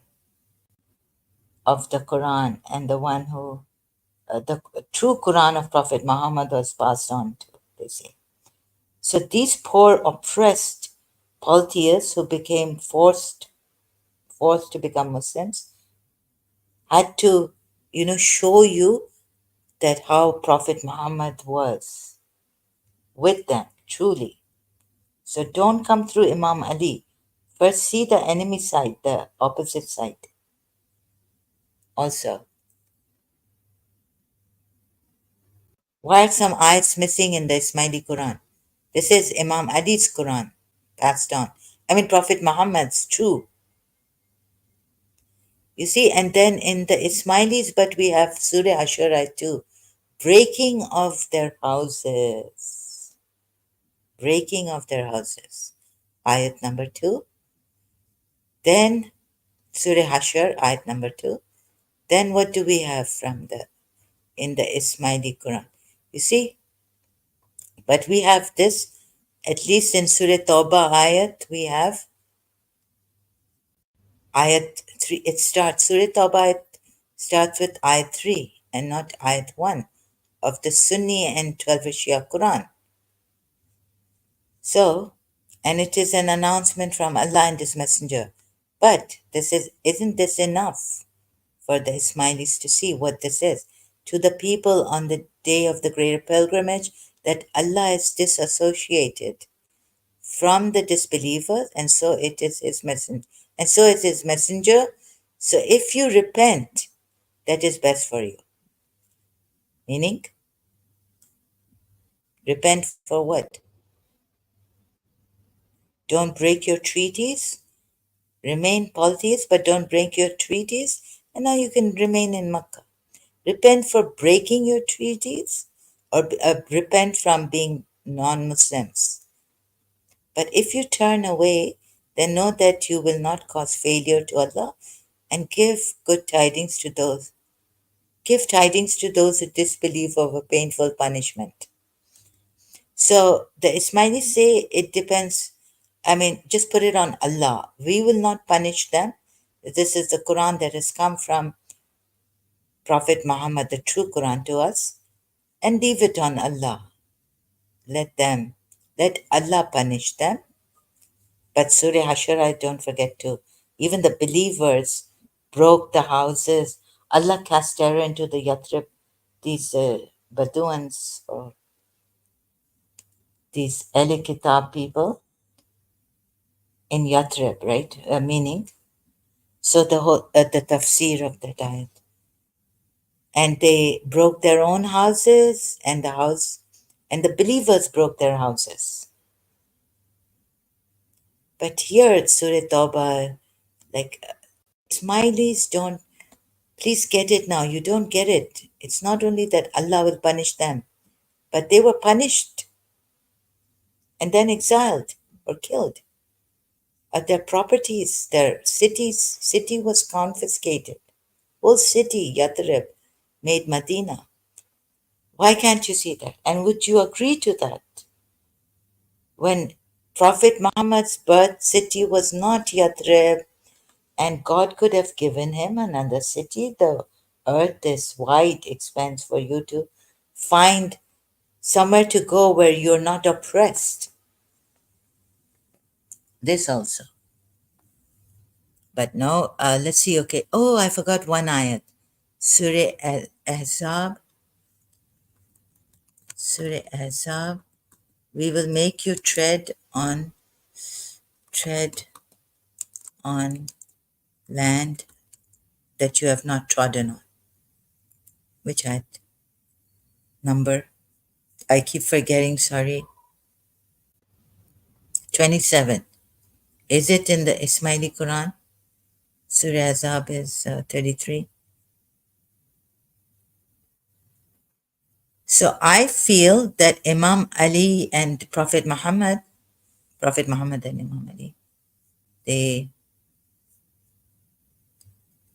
A: of the Quran, and the one who, the true Quran of Prophet Muhammad was passed on to, they say. So these poor oppressed polytheists who became forced to become Muslims had to, show you that how Prophet Muhammad was with them, truly. So don't come through Imam Ali. First see the enemy side, the opposite side. Also, why are some ayats missing in the Ismaili Quran? This is Imam Ali's Quran passed on. I mean Prophet Muhammad's, true. You see, and then in the Ismailis, but we have Surah Ashura too. Breaking of their houses. Breaking of their houses. Ayat number 2. Then Surah Hashar, ayat number 2. Then what do we have from the in the Ismaili Quran? You see, but we have this, at least in Surah Tawbah ayat, we have ayat 3. It starts, Surah Tawbah ayat starts with ayat 3 and not ayat 1 of the Sunni and 12 Shia Quran. So, and it is an announcement from Allah and His Messenger. But isn't this enough for the Ismailis to see what this is? To the people on the day of the greater pilgrimage, that Allah is disassociated from the disbelievers, and so it is His messenger. And so it is messenger. So if you repent, that is best for you. Meaning, repent for what? Don't break your treaties. Remain polytheists, but don't break your treaties, and now you can remain in Makkah. Repent for breaking your treaties, or repent from being non Muslims. But if you turn away, then know that you will not cause failure to Allah, and give good tidings to those. Give tidings to those who disbelieve of a painful punishment. So the Ismailis say it depends. I mean, just put it on Allah. We will not punish them. This is the Quran that has come from Prophet Muhammad, the true Quran to us, and leave it on Allah. let Allah punish them. But Surah Hashara, don't forget to, even the believers broke the houses. Allah cast terror into the Yathrib, these Baduans or these Ehli Kitab people in Yathrib, right? Meaning, so the tafsir of that ayat. And they broke their own houses, and the believers broke their houses. But here it's Surah Tawbah, like Ismailis don't, please get it now. You don't get it. It's not only that Allah will punish them, but they were punished and then exiled or killed. Their properties, their city was confiscated. Whole city, Yathrib, made Medina. Why can't you see that? And would you agree to that? When Prophet Muhammad's birth city was not Yathrib, and God could have given him another city, the earth is wide expanse for you to find somewhere to go where you're not oppressed. This also. But no, let's see. Okay. Oh, I forgot one ayat. Surah Ahzab. Surah Ahzab. We will make you tread on land that you have not trodden on. Which ayat? Number? I keep forgetting, sorry. 27. Is it in the Ismaili Quran? Surah Ahzab is 33. So I feel that Imam Ali and Prophet Muhammad and Imam Ali, they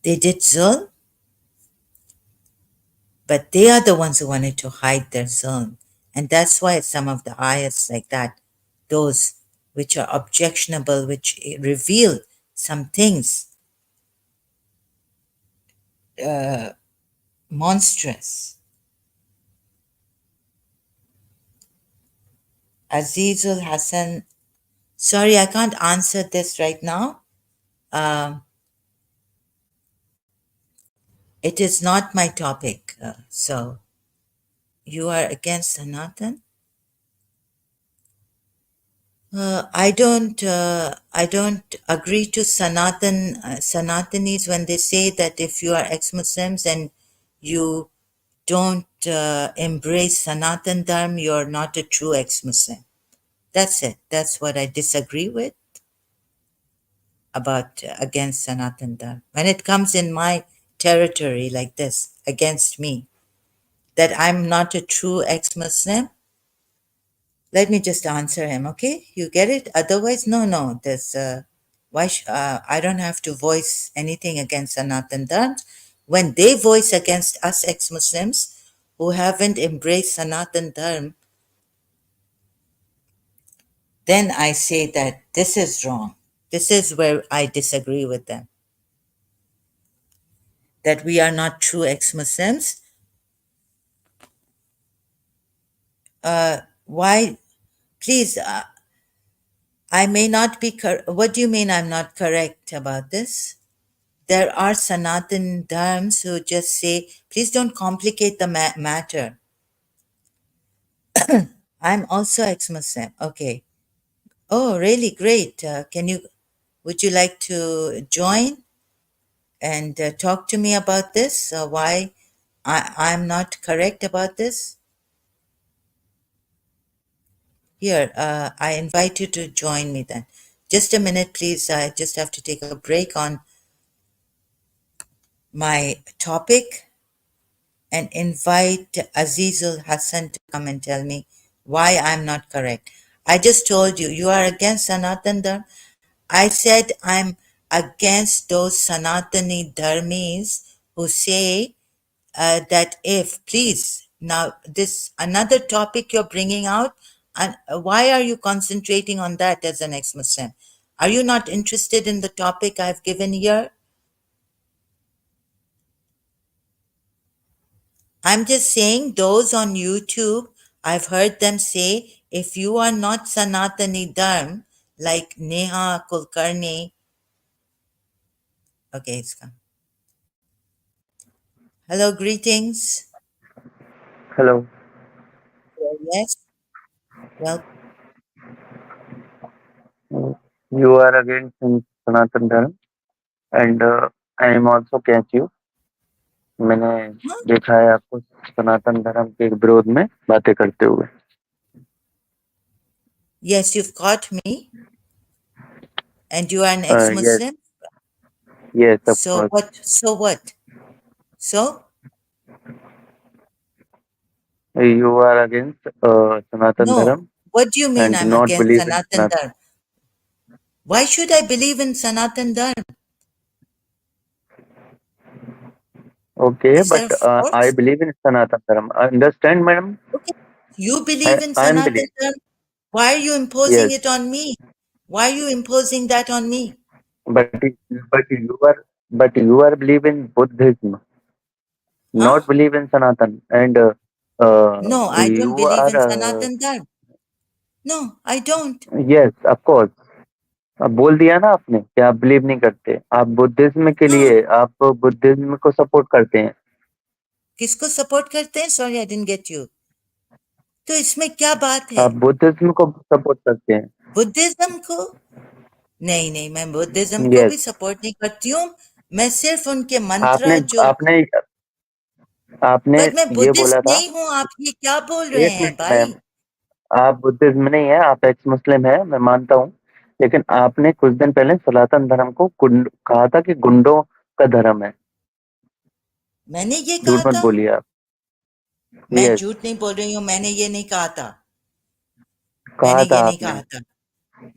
A: did zulm, but they are the ones who wanted to hide their zulm. And that's why some of the ayats like that, those which are objectionable, which reveal some things monstrous. Azizul Hassan, sorry, I can't answer this right now. Um, it is not my topic. So you are against Sanatan? I don't agree to Sanatanis when they say that if you are ex-Muslims and you don't embrace Sanatan Dharma, you're not a true ex-Muslim. That's it. That's what I disagree with about against Sanatan Dharma. When it comes in my territory like this, against me, that I'm not a true ex-Muslim, let me just answer him, okay? You get it? Otherwise, no. There's I don't have to voice anything against Sanatan Dharma. When they voice against us ex-Muslims who haven't embraced Sanatan Dharma, then I say that this is wrong. This is where I disagree with them. That we are not true ex-Muslims. Why? Please, I may not be. What do you mean I'm not correct about this? There are Sanatan Dharms who just say, please don't complicate the matter. I'm also ex-Muslim. Okay. Oh, really? Great. Would you like to join and talk to me about this? Why I'm not correct about this? Here, I invite you to join me then. Just a minute, please. I just have to take a break on my topic and invite Azizul Hassan to come and tell me why I'm not correct. I just told you, you are against Sanatan Dharma. I said I'm against those Sanatani Dharmis who say that if, please, now this another topic you're bringing out, and why are you concentrating on that as an ex-Muslim? Are you not interested in the topic I've given here? I'm just saying those on YouTube, I've heard them say if you are not Sanatani Dharm, like Neha Kulkarni, okay, it's come. Hello, greetings.
B: Hello.
A: Yes, well,
B: You are against Sanatan Dharma and I am also catch you. मैंने
A: huh?
B: देखा है आपको सनातन धर्म के विरोध में बातें करते हुए.
A: Yes, you've caught me, and you are an
B: Yes,
A: ex-Muslim.
B: yes, of
A: So
B: course.
A: what? So what? So
B: You are against Sanatan
A: no.
B: Dharma
A: What do you mean
B: and do
A: I'm
B: not
A: against
B: believe in
A: Sanatan
B: Sanatan.
A: Dharma? Why should I believe in Sanatan Dharma?
B: Okay,
A: Is
B: but
A: there a
B: I
A: force?
B: believe in Sanatan Dharma. Understand, madam?
A: Okay. You believe in
B: I am
A: Sanatan
B: believe.
A: Dharma. Why are you imposing
B: Yes,
A: it on me? Why are you imposing that on me?
B: but but you are believe in Buddhism,
A: Huh?
B: not believe in Sanatan, and
A: No, I don't
B: you
A: believe
B: are
A: in Sanatan Dharma. No, I don't.
B: yes, of course. अब बोल दिया ना आपने कि आप believe नहीं करते, आप बुद्धिज्म के
A: हाँ,
B: लिए आप बुद्धिज्म को सपोर्ट करते हैं.
A: किसको सपोर्ट करते हैं? Sorry I didn't get you. तो इसमें क्या बात है?
B: आप बुद्धिज्म को सपोर्ट करते हैं.
A: बुद्धिज्म को? नहीं नहीं, मैं बुद्धिज्म को
B: यस.
A: भी सपोर्ट नहीं करती हूँ. मैं सिर्फ उनके
B: आपने
A: मंत्र जो,
B: आपने आपने
A: पर मैं
B: ये
A: बुद्धिस्ट
B: बोला था.
A: नहीं हूँ. आप ये क्या बोल रहे
B: एक
A: हैं
B: मिनट मैम,
A: भाई?
B: आप बुद्धिज्म नहीं है, आप एक्स मुस्लिम है, मैं मानता हूँ. लेकिन आपने कुछ दिन पहले सनातन धर्म को कहा था कि गुंडों का धर्म है.
A: मैंने ये कहा
B: झूठ मत
A: था?
B: बोलिए आप.
A: मैं
B: यस,
A: झूठ नहीं बोल रही हूँ. मैंने ये नहीं कहा था. मैंने
B: कहा था
A: ये नहीं
B: आपने.
A: कहा था.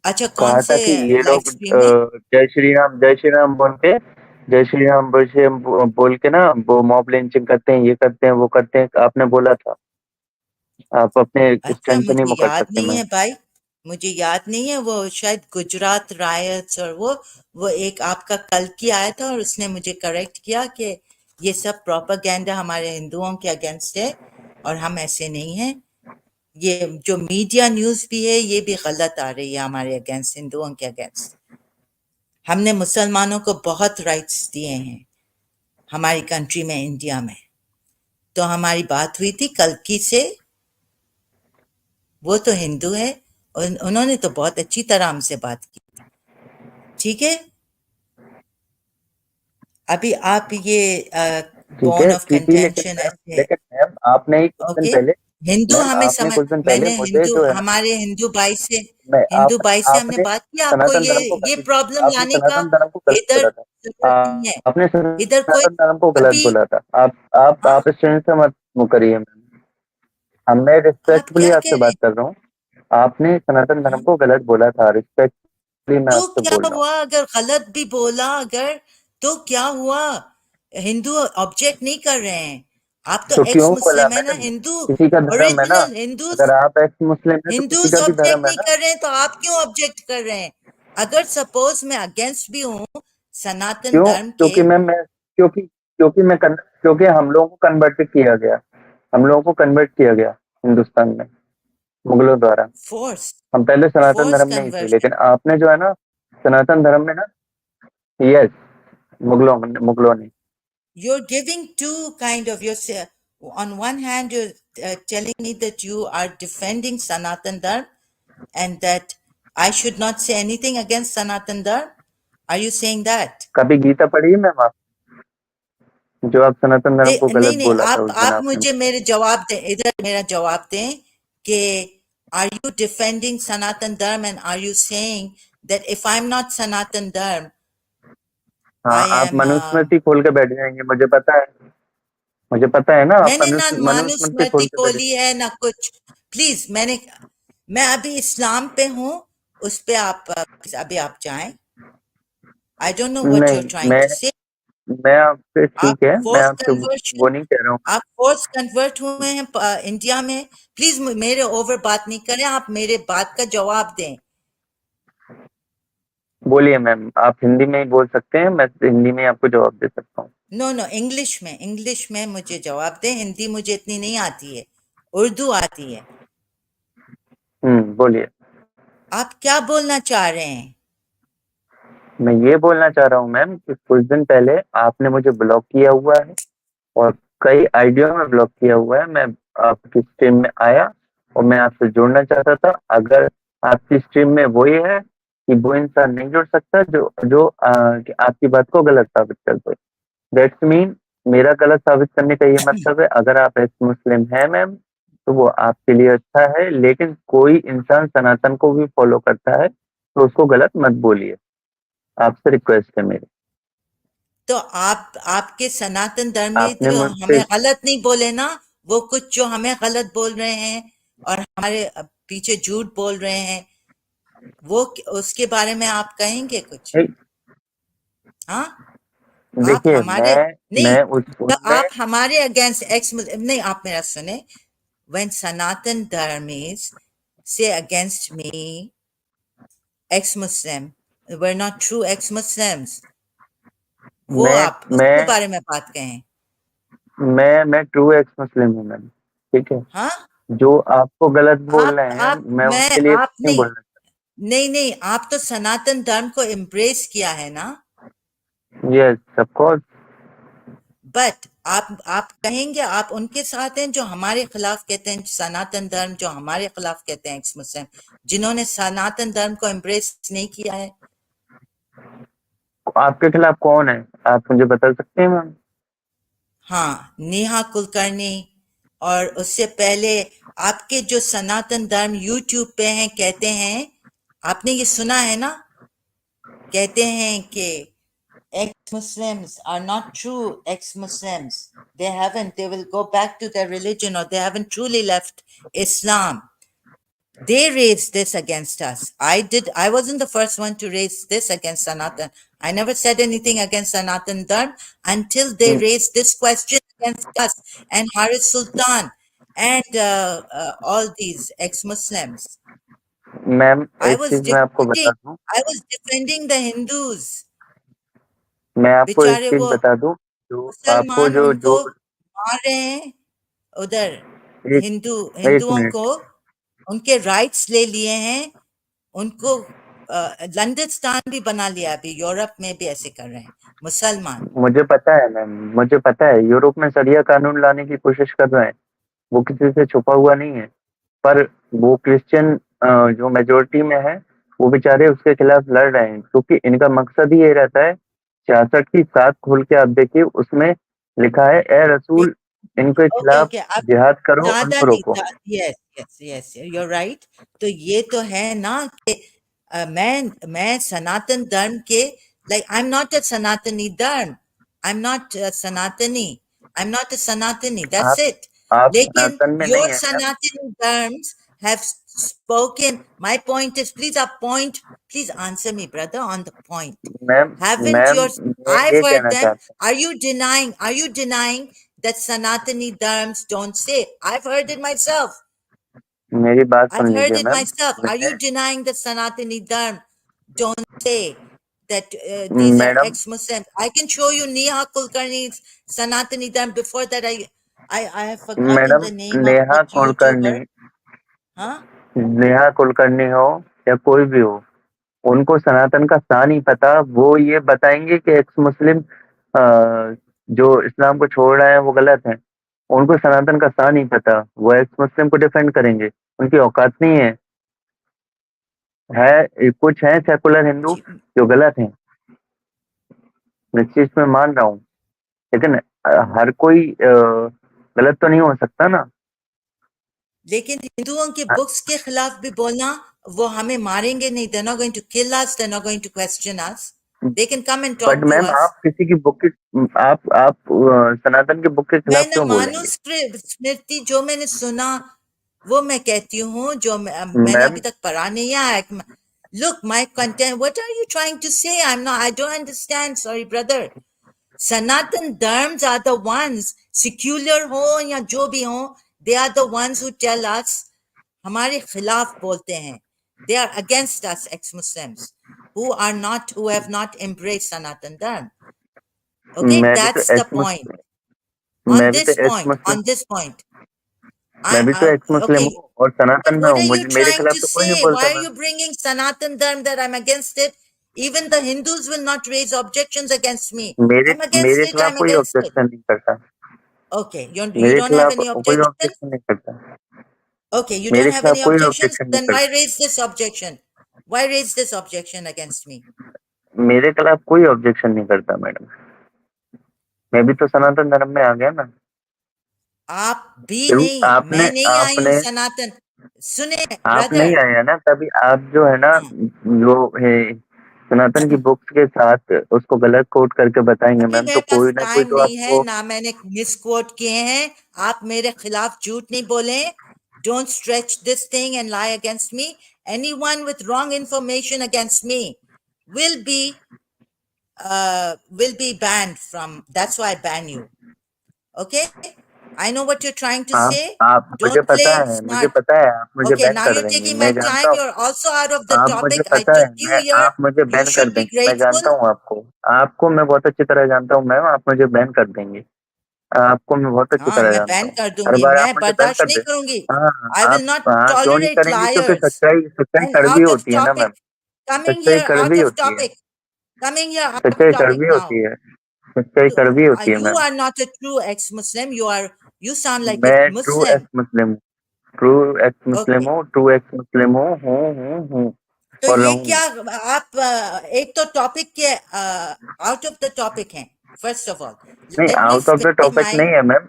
A: अच्छा, कौन
B: कहा था
A: से
B: कि ये
A: लाइव
B: लोग
A: स्ट्रीम में?
B: जय श्री राम बोल के, जय श्री राम बोल के ना वो मॉब लिंचिंग करते हैं, ये करते हैं, वो करते हैं, आपने बोला था. आप अपने
A: अच्छा,
B: स्टैंड पे नहीं
A: मुझे
B: मुकर
A: याद
B: सकते
A: नहीं
B: मैम.
A: है भाई. मुझे याद नहीं है. वो शायद गुजरात रायट्स और वो एक आपका कल की आया था और उसने मुझे करेक्ट किया कि ये सब प्रोपागेंडा हमारे हिंदुओं के अगेंस्ट है और हम ऐसे नहीं हैं. ये जो मीडिया न्यूज भी है ये भी गलत आ रही है हमारे अगेंस्ट, हिंदुओं के अगेंस्ट. हमने मुसलमानों को बहुत राइट्स दिए हैं हमारी कंट्री में, इंडिया में. तो हमारी बात हुई थी कल्कि से. वो तो हिंदू है और उन्होंने तो बहुत अच्छी तरह हमसे बात की. ठीक है. अभी आप ये
B: ठीक
A: बोन
B: है,
A: ऑफ
B: की थी, लेकिन
A: कंटेंशन
B: मैम,
A: ऐसे.
B: आपने ही कुछ दिन
A: ओके.
B: पहले,
A: हिंदू
B: मैम
A: हमें
B: आपने
A: समझ.
B: कुछ दिन पहले
A: मैंने
B: मुझे
A: हिंदू,
B: जो है ना,
A: हमारे हिंदू भाई से,
B: मैं
A: हिंदू
B: आप
A: भाई से हमने
B: आपने
A: बात किया. आपको
B: सनातन धर्म को
A: ये
B: गलत,
A: प्रॉब्लम
B: आपने
A: लाने का
B: सनातन धर्म को गलत
A: इधर
B: बोला था.
A: जरूरत नहीं है.
B: आपने
A: इधर कोई
B: सनातन धर्म को गलत
A: अभी.
B: बोला था.
A: हाँ,
B: आप इस चैनल से मत वो करिए मैम. मैं
A: आप
B: रिस्पेक्टफुली
A: क्या कह
B: आपसे
A: रहे
B: बात
A: हैं?
B: कर रहा हूँ. आपने सनातन धर्म
A: हाँ?
B: को गलत बोला था, रिस्पेक्टफुली मैं
A: तो
B: आपसे
A: क्या
B: बोल रहा हूँ.
A: हुआ अगर गलत भी बोला? अगर तो क्या हुआ? हिंदू ऑब्जेक्ट नहीं कर रहे हैं. आप तो
B: तो
A: एक्स
B: क्यों बोला
A: मुस्लिम है ना,
B: मैम?
A: हिंदू.
B: किसी का धर्म है ना.
A: Original Hindus.
B: अगर आप एक्स मुस्लिम है तो किसी
A: हिंदूज
B: का भी
A: ऑब्जेक्ट
B: धर्म है
A: नहीं
B: ना.
A: कर रहे हैं तो आप क्यों ऑब्जेक्ट कर रहे हैं? अगर सपोज मैं अगेंस्ट भी हूं सनातन
B: क्यों?
A: धर्म के.
B: क्योंकि हम लोगों को कन्वर्ट किया गया. हम लोगों को कन्वर्ट किया गया हिंदुस्तान में मुगलों द्वारा.
A: फोर्स.
B: हम पहले सनातन
A: फोर्स
B: धर्म नहीं थे,
A: कन्वर्जन.
B: लेकिन आपने जो है ना सनातन धर्म में ना. यस, मुगलों ने.
A: You're giving two kind of yourself. On one hand, you're telling me that you are defending Sanatan Dharma and that I should not say anything against Sanatan Dharma. Are you saying that?
B: कभी गीता पढ़ी है ma'am आप? जो आप सनातन धर्म को गलत
A: नहीं नहीं,
B: बोला था उस दिन
A: आप
B: आपने.
A: मुझे मेरे जवाब दें. इधर मेरा जवाब दें कि are you defending Sanatan Dharma and are you saying that if I'm not Sanatan Dharma,
B: हाँ,
A: I
B: आप
A: am
B: मनुस्मृति खोल के बैठ जाएंगे, मुझे पता है. मुझे पता है ना, आप
A: मैंने ना
B: मनुस्मृति खोल
A: मानुस्मृति
B: के बैठे.
A: खोली है ना कुछ. प्लीज, मैं अभी इस्लाम पे हूँ. उस पे आप अभी आप जाएं. I don't know what you are
B: नहीं,
A: ट्राइंग टू से.
B: मैं आपसे
A: आप
B: ठीक है, मैं
A: फोर्स
B: आपसे
A: कन्वर्शन,
B: वो नहीं कह रहा हूँ.
A: आप फोर्स कन्वर्ट हुए हैं इंडिया में. प्लीज मेरे ओवर बात नहीं करें. आप मेरे बात का जवाब दें.
B: बोलिए मैम, आप हिंदी में ही बोल सकते हैं, मैं हिंदी में ही आपको जवाब दे सकता हूँ.
A: नो नो, इंग्लिश में मुझे जवाब दें. हिंदी मुझे इतनी नहीं आती है. उर्दू आती है.
B: बोलिए।
A: आप क्या बोलना चाह रहे हैं?
B: मैं ये बोलना चाह रहा हूँ मैम कि कुछ दिन पहले आपने मुझे ब्लॉक किया हुआ है और कई आइडिया में ब्लॉक किया हुआ है। मैं आपकी स्ट्रीम में आया और मैं आपसे जुड़ना चाहता था। अगर आपकी स्ट्रीम में वही है कि वो इंसान नहीं जुड़ सकता जो जो कि आपकी बात को गलत साबित कर दे, दैट्स मीन मेरा गलत साबित करने का ये मतलब है। अगर आप एक्स मुस्लिम हैं मैम तो वो आपके लिए अच्छा है, लेकिन कोई इंसान सनातन को भी फॉलो करता है तो उसको गलत मत बोलिए। आपसे रिक्वेस्ट है मेरी।
A: तो आप आपके सनातन धर्म में
B: आपने
A: जो
B: मुझसे
A: हमें गलत नहीं बोले ना, वो कुछ जो हमें गलत बोल रहे हैं और हमारे पीछे झूठ बोल रहे हैं, वो उसके बारे में आप कहेंगे कुछ?
B: नहीं,
A: हाँ, आप
B: देखिए
A: हमारे नहीं,
B: मैं उस
A: तो
B: उनमें
A: आप हमारे अगेंस्ट एक्स नहीं, आप मेरा सुने। व्हेन सनातन धर्मीज से against me ex Muslim, we're not true ex Muslims, वो
B: मैं
A: आप उसके
B: मैं
A: बारे में बात कहें।
B: मैं ट्रू एक्स मुस्लिम हूँ मैम। ठीक है।
A: हाँ,
B: जो आपको गलत बोल रहे हैं
A: आप
B: मैं
A: मैं
B: उनके लिए
A: आप
B: नहीं
A: नहीं,
B: बोलना
A: नहीं नहीं, आप तो सनातन धर्म को एम्ब्रेस किया है ना।
B: चाहता। Yes of course.
A: बट आप कहेंगे आप उनके साथ हैं जो हमारे खिलाफ कहते हैं सनातन धर्म, जो हमारे खिलाफ कहते हैं एक्स मुस्लिम, जिन्होंने सनातन धर्म को एम्ब्रेस नहीं किया है।
B: आपके खिलाफ कौन है? आप मुझे बता सकते हैं मैम?
A: हाँ, नेहा कुलकर्णी, और उससे पहले आपके जो सनातन धर्म यूट्यूब पे हैं, कहते हैं, आपने ये सुना है ना, कहते हैं कि ex-Muslims are not true ex-Muslims. They haven't. They will go back to their religion, or they haven't truly left Islam. They raised this against us. I wasn't the first one to raise this against Sanatan. I never said anything against Sanatan Dharm until they raised this question against us and Haris Sultan and all these ex-Muslims.
B: Ma'am
A: I
B: एक
A: was
B: चीज मैं आपको
A: defending,
B: बता दूं।
A: I was defending the Hindus.
B: मैं आपको एक
A: बेचारे
B: चीज
A: वो
B: बता दूं। जो आपको
A: मुसलमान
B: जो
A: उनको
B: जो
A: मार रहे हैं उधर,
B: एक एक
A: हिंदुओं
B: मिनट।
A: को उनके राइट्स ले लिए हैं, उनको लंदन भी बना लिया, अभी यूरोप में भी ऐसे कर रहे हैं मुसलमान।
B: मुझे पता है मैम, मुझे पता है यूरोप में शरिया कानून लाने की कोशिश कर रहे हैं। वो किसी से छुपा हुआ नहीं है। पर वो क्रिश्चियन जो मेजोरिटी में है वो बेचारे उसके खिलाफ लड़ रहे हैं, क्योंकि इनका मकसद ही ये रहता है। 66 की 7 खोल के आप देखिए, उसमें लिखा है ए रसूल, इनके
A: ओके
B: खिलाफ
A: ओके, अब
B: जिहाद करो,
A: ज्यादा
B: उनको
A: नहीं,
B: रोको।
A: Yes yes yes, you are right. तो ये तो है ना कि मैं सनातन धर्म के, like I am not a सनातनी धर्म, आई एम नॉट सनातनी, आई एम नॉट अ सनातनी, दैट्स
B: आप
A: इट।
B: आप
A: लेकिन
B: सनातन में नहीं
A: योर
B: है मैम।
A: सनातनी धर्म्स have spoken. My point is, please, a point, please answer me, brother, on the point.
B: Ma'am
A: Haven't
B: ma'am
A: your,
B: मैं
A: I've
B: ये
A: heard
B: कहना
A: them.
B: चाहता
A: Are you denying that Sanatani dharms don't say? I've heard it myself.
B: हूँ, मेरी बात
A: I've
B: सुन
A: heard
B: लीजिए
A: it
B: ma'am.
A: myself. Are
B: मैंने
A: you denying that Sanatani dharm don't say that these are
B: madam
A: ex-Muslims? I can show you Neha Kulkarni's Sanatani dharm. Before that, I have forgotten
B: madam
A: the name of
B: Neha
A: that
B: Kulkarni,
A: YouTuber. Huh?
B: Neha Kulkarni हो या कोई भी हो, उनको सनातन का सा नहीं पता। वो ये बताएंगे कि एक्स मुस्लिम जो इस्लाम को छोड़ रहे हैं वो गलत है। उनको सनातन का सा नहीं पता, वो एक्स मुस्लिम को डिफेंड करेंगे। उनकी औकात नहीं है कुछ है सेकुलर हिंदू जो गलत हैं, मैं इस चीज में मान रहा हूँ। लेकिन हर कोई गलत तो नहीं हो सकता ना।
A: लेकिन हिंदुओं के बुक्स के खिलाफ भी बोलना, वो हमें मारेंगे नहीं, they're not going to kill us, they're not going to question us, they can come and
B: but
A: talk to
B: ma'am
A: us.
B: आप किसी की बुक की आप सनातन की बुक के
A: मैं
B: खिलाफ
A: ना
B: क्यों बोलेंगे?
A: स्मृति जो मैंने सुना वो मैं कहती हूँ, जो मैंने
B: मैम
A: अभी तक पढ़ा नहीं है। Look my content, what are you trying to say? I am not, I don't understand, sorry brother. Sanatan dharms are the ones, secular हो या जो भी हो, they are the ones who tell us, हमारे खिलाफ बोलते हैं, they are against us ex-Muslims who are not, who have not embraced Sanatan Dharm. Okay,
B: मैं भी तो
A: that's the
B: x
A: point.
B: Muslim,
A: On
B: मैं भी तो
A: this
B: x
A: point,
B: Muslim.
A: on this point.
B: मैं भी तो एक्स मुस्लिम
A: Okay,
B: हूँ और सनातन
A: but
B: में
A: what
B: हूँ,
A: are you
B: मुझे मेरे
A: trying
B: खिलाफ
A: to
B: तो कोई नहीं
A: say?
B: बोलता
A: Why are
B: ma'am.
A: you bringing Sanatan Dharma that I'm against it? Even the Hindus will not raise objections against me.
B: मेरे
A: I'm against
B: मेरे
A: it.
B: खिलाफ
A: I'm
B: कोई
A: against it.
B: ऑब्जेक्शन नहीं करता।
A: Okay, you
B: मेरे
A: don't have
B: खिलाफ
A: any
B: कोई
A: objection?
B: Objection नहीं करता।
A: Okay, you don't
B: मेरे
A: have
B: खिलाफ
A: any
B: कोई
A: objections?
B: ऑब्जेक्शन नहीं
A: Then why
B: करता।
A: raise this objection? Why raise this objection against me?
B: मेरे खिलाफ कोई ऑब्जेक्शन नहीं करता मैडम। मैं भी तो सनातन धर्म में आ गया ना।
A: आप भी
B: क्यों
A: नहीं,
B: आपने
A: मैं नहीं आई हूँ
B: आपने
A: सनातन। सुने
B: आप नहीं
A: ब्रदर।
B: आए हैं ना, तभी आप जो है ना,
A: हाँ,
B: जो है सनातन की बुक्स के साथ उसको गलत कोट करके बताएंगे
A: अभी
B: मैम,
A: मेरे
B: तो
A: पास
B: कोई ना कोई
A: टाइम
B: तो
A: नहीं है
B: आपको।
A: ना, मैंने मिसकोट किए हैं। आप मेरे खिलाफ झूठ नहीं बोले। Don't stretch this thing and lie against me. Anyone with wrong information against me will be will be banned from. That's why I ban you. Okay, I know what you're trying to say.
B: आप मुझे
A: Don't
B: पता
A: play
B: है, मुझे
A: smart.
B: पता है, आप मुझे
A: Okay,
B: ban
A: now
B: कर
A: you're
B: देंगे,
A: taking my
B: मैं जानता
A: time.
B: हूँ।
A: You're also out of the
B: आप मुझे
A: topic. I
B: पता है,
A: took you
B: मैं
A: here.
B: आप मुझे
A: You
B: बैन कर
A: should be
B: देंगे, मैं
A: grateful.
B: जानता हूँ आपको। आपको मैं बहुत अच्छी तरह जानता हूँ मैम, आप मुझे बैन कर देंगे। आपको मैं बहुत अच्छी
A: हाँ,
B: तरह
A: मैं
B: जानता
A: बैन
B: हूँ।
A: कर
B: हर
A: दूंगी।
B: बार आप
A: मैं
B: मुझे बैन
A: बर्दाश्त
B: कर
A: नहीं
B: दे।
A: करूंगी।
B: हाँ
A: I
B: आप,
A: will not
B: हाँ क्यों नहीं
A: tolerate
B: करेंगी, क्योंकि
A: liars.
B: सच्चाई सच्चाई
A: And
B: कड़वी
A: out of
B: होती है ना
A: topic.
B: मैम।
A: Coming
B: सच्चाई
A: here out
B: कड़वी
A: of
B: होती है।
A: topic. Coming here out of
B: सच्चाई
A: topic
B: कड़वी
A: now.
B: होती है। सच्चाई कड़वी होती है
A: You
B: ma'am.
A: are not a true ex-Muslim. You sound like a
B: मैं ट्रू
A: Muslim.
B: एक्स मुस्लिम, ट्रू एक्स मुस्लिम
A: Okay.
B: हूँ, ट्रू एक्स मुस्लिम हूँ
A: तो
B: और
A: ये
B: रहूंगी।
A: क्या आप एक तो टॉपिक के आउट ऑफ द टॉपिक हैं। फर्स्ट ऑफ ऑल
B: नहीं,
A: let me
B: out of the
A: speak
B: topic
A: my.
B: नहीं है मैम।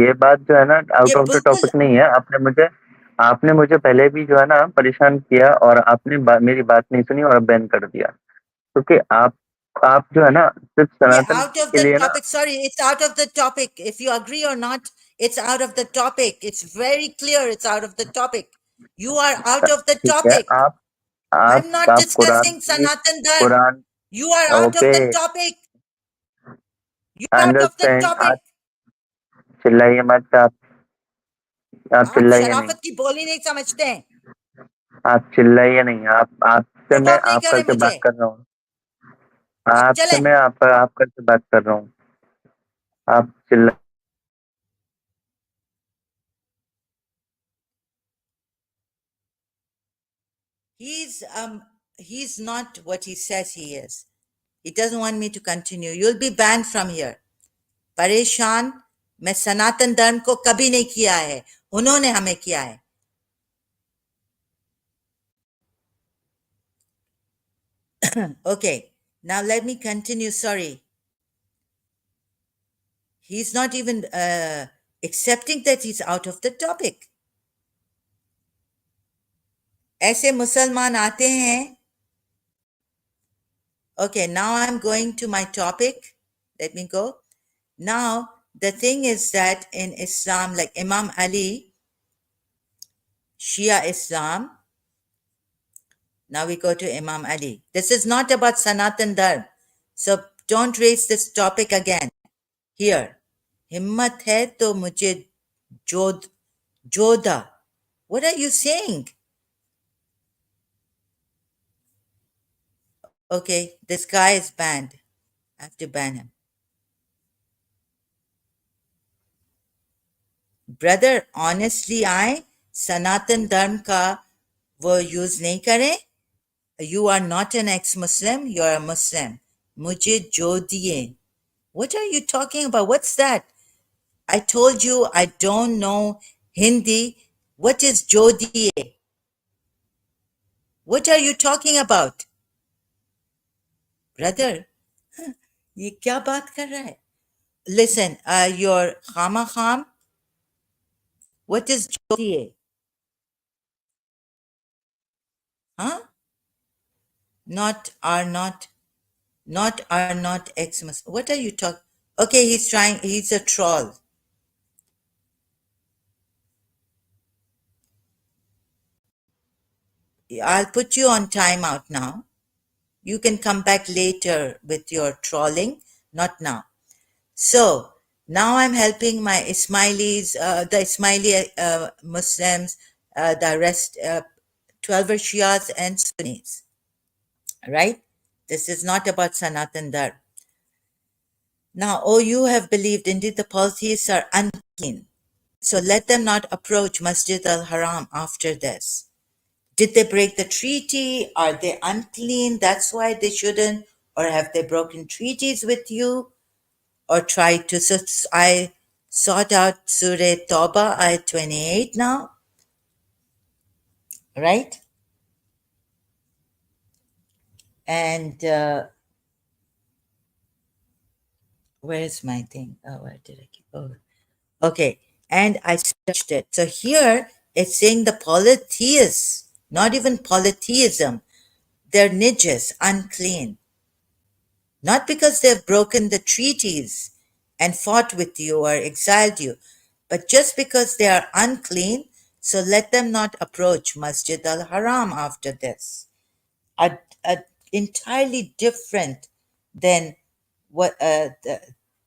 B: ये बात जो है ना,
A: ये
B: आउट ऑफ द
A: बिल्कुल।
B: टॉपिक नहीं है। आपने मुझे पहले भी जो है ना परेशान किया, और आपने मेरी बात नहीं सुनी और बैन कर दिया, क्योंकि आप जो है ना सिर्फ
A: ये
B: सनातन
A: out of
B: के
A: the
B: लिए ना।
A: topic. Sorry, it's out of the topic. If you agree or not, it's out of the topic. It's very clear. It's out of the topic. You are out of the
B: ठीक है,
A: topic. I'm not
B: आप Quran
A: discussing
B: की,
A: Sanatan Dharma.
B: Quran,
A: You are out of
B: okay,
A: the topic. You're out of the
B: understand.
A: topic.
B: आप चिल्लाइए मत, आप
A: आप
B: चिल्लाइए नहीं।
A: शराफत की बोली नहीं समझते हैं।
B: आप चिल्लाइए नहीं। आपसे मैं
A: प्रोवोक नहीं
B: आप
A: करें
B: करके
A: मुझे।
B: बात कर रहा हूँ।
A: आप
B: आपसे
A: चलें।
B: मैं आप करके बात कर रहा हूँ। आप चिल्ला।
A: He's not what he says he is. He doesn't want me to continue. You'll be banned from here. परेशान मैं सनातन धर्म को कभी नहीं किया है, उन्होंने हमें किया है। Okay, now let me continue. Sorry, he's not even accepting that he's out of the topic. ऐसे मुसलमान आते हैं। Okay, now I'm going to my topic. Let me go. Now, the thing is that in Islam, like Imam Ali, Shia Islam, now we go to Imam Ali. This is not about Sanatan Dharm. So don't raise this topic again. Here. Himmat hai to mujhe joda. What are you saying? Okay, this guy is banned. I have to ban him. Brother, honestly, I Sanatan Dharm ka wo use nahi kare. You are not an ex-Muslim, you are a Muslim. Mujhe jo diye. What are you talking about? What's that? I told you I don't know Hindi. What is jo diye? What are you talking about? Brother, ये क्या बात कर रहा है? Listen, your Khama Kham, what is jo diye? Huh? Not are not ex-Muslim. What are you talking? Okay, he's a troll. I'll put you on timeout now. You can come back later with your trolling, not now. So now I'm helping my Ismailis, the Ismaili Muslims, the rest, 12 Shias and Sunnis, right? This is not about Sanatan Dhar. Now, oh, you have believed indeed the polytheists are unclean. So let them not approach Masjid al-Haram after this. Did they break the treaty? Are they unclean? That's why they shouldn't. Or have they broken treaties with you? Or tried to? So I sought out Surah Tawbah, ayat 28 now, right? And where's my thing? Oh, where did I keep? Oh, okay. And I searched it. So here it's saying the polytheists, not even polytheism, they're nijis, unclean. Not because they've broken the treaties and fought with you or exiled you, but just because they are unclean, so let them not approach Masjid al-Haram after this. A entirely different than what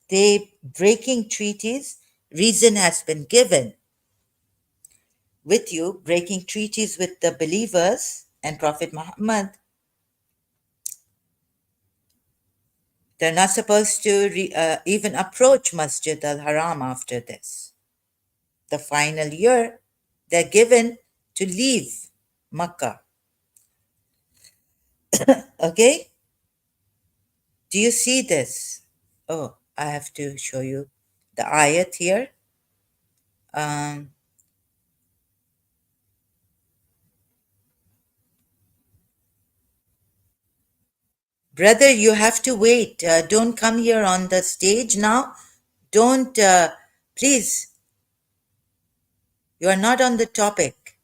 A: they breaking treaties. Reason has been given with you, breaking treaties with the believers and Prophet Muhammad. They're not supposed to even approach Masjid al-Haram after this. The final year, they're given to leave Makkah. Okay? Do you see this? Oh, I have to show you the ayat here. Um, Brother, you have to wait. Don't come here on the stage now. Don't, please, you are not on the topic.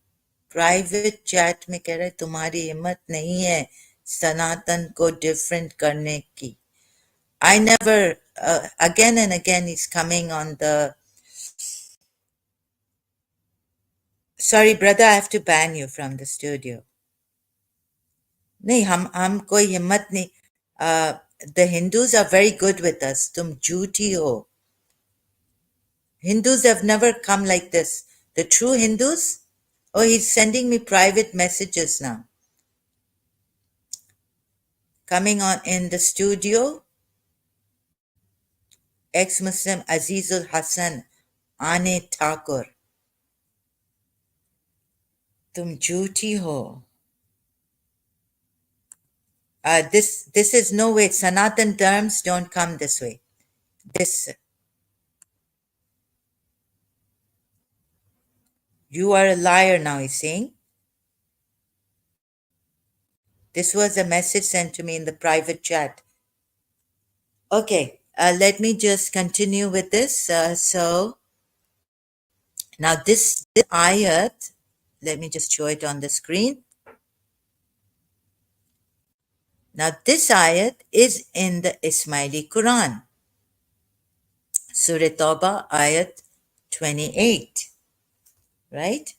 A: Private chat में कह रहे तुम्हारी हिम्मत नहीं है सनातन को different करने की. I never, again and again he's coming on the, sorry brother, I have to ban you from the studio. नहीं हम कोई हिम्मत नहीं. The Hindus are very good with us. तुम झूठी हो. Hindus have never come like this. The true Hindus, oh, he's sending me private messages now. Coming on in the studio, ex-Muslim Azizul Hassan Ane Thakur. तुम झूठी हो. This is no way. Sanatan terms don't come this way. This, you are a liar now, he's saying. This was a message sent to me in the private chat. Okay, let me just continue with this. So now this ayat, let me just show it on the screen. Now this ayat is in the Ismaili Quran. Surah Tawbah, ayat 28, right?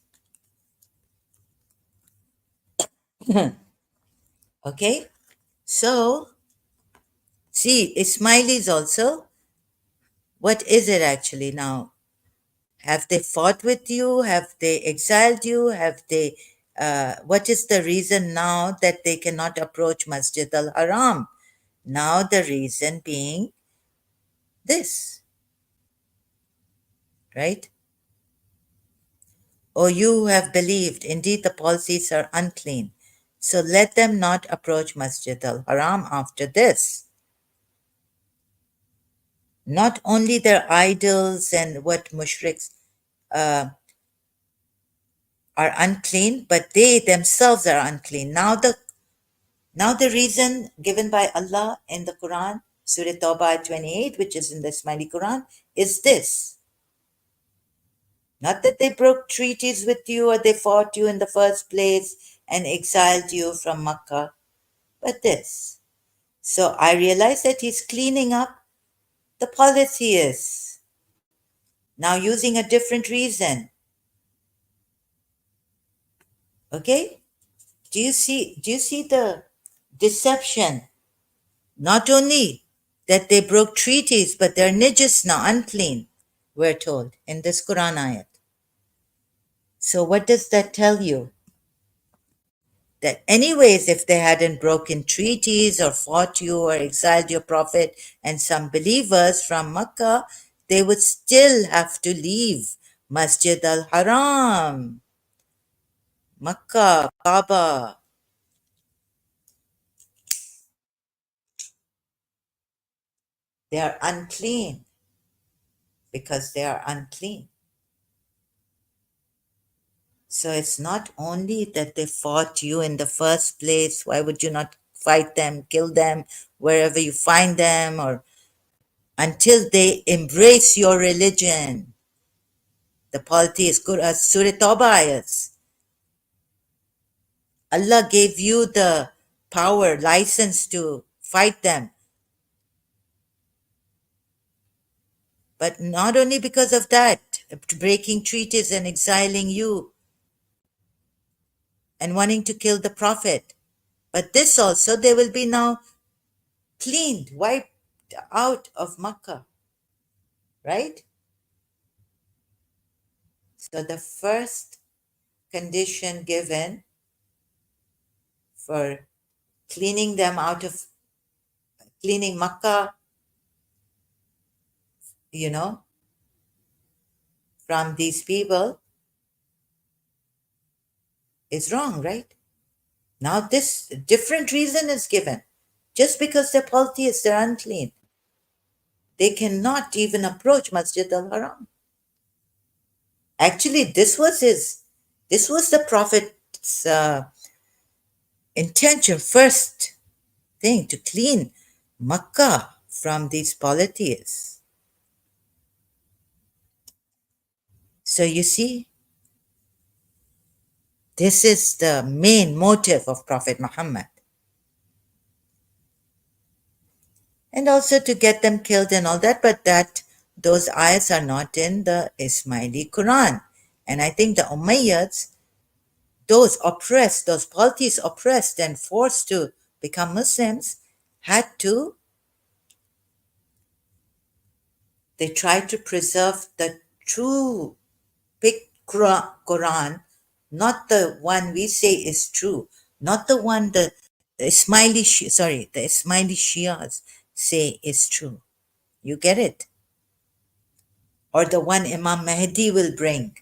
A: Okay, so see, Ismailis also, what is it actually now? Have they fought with you? Have they exiled you? Have they, what is the reason now that they cannot approach Masjid al-Haram? Now the reason being this, right? O you who have believed, indeed the policies are unclean. So let them not approach Masjid al-Haram after this. Not only their idols and what mushriks are unclean, but they themselves are unclean. Now the reason given by Allah in the Quran, Surah Tawbah 28, which is in the Ismaili Quran, is this. Not that they broke treaties with you or they fought you in the first place and exiled you from Makkah, but this. So I realize that he's cleaning up the polytheists, now using a different reason. Okay? Do you see the deception? Not only that they broke treaties, but they're najis now, unclean, we're told in this Quran ayat. So what does that tell you? That anyways, if they hadn't broken treaties or fought you or exiled your prophet and some believers from Makkah, they would still have to leave Masjid al-Haram, Makkah, Kaaba. They are unclean because they are unclean. So it's not only that they fought you in the first place. Why would you not fight them, kill them wherever you find them, or until they embrace your religion? The polity is good as Surah Tawbah ayats. Allah gave you the power, license to fight them. But not only because of that, breaking treaties and exiling you and wanting to kill the Prophet. But this also, they will be now cleaned, wiped out of Makkah, right? So the first condition given for cleaning them out of cleaning Makkah, you know, from these people is wrong, right? Now this different reason is given. Just because they're polytheists, they're unclean. They cannot even approach Masjid al-Haram. Actually, this was the Prophet's intention, first thing, to clean Makkah from these polytheists. So you see, this is the main motive of Prophet Muhammad. And also to get them killed and all that, but that those ayats are not in the Ismaili Quran. And I think the Umayyads, those oppressed, those polytheists oppressed and forced to become Muslims, had to, they tried to preserve the true picked Quran, not the one we say is true, not the one the the Ismaili Shias say is true. You get it? Or the one Imam Mahdi will bring.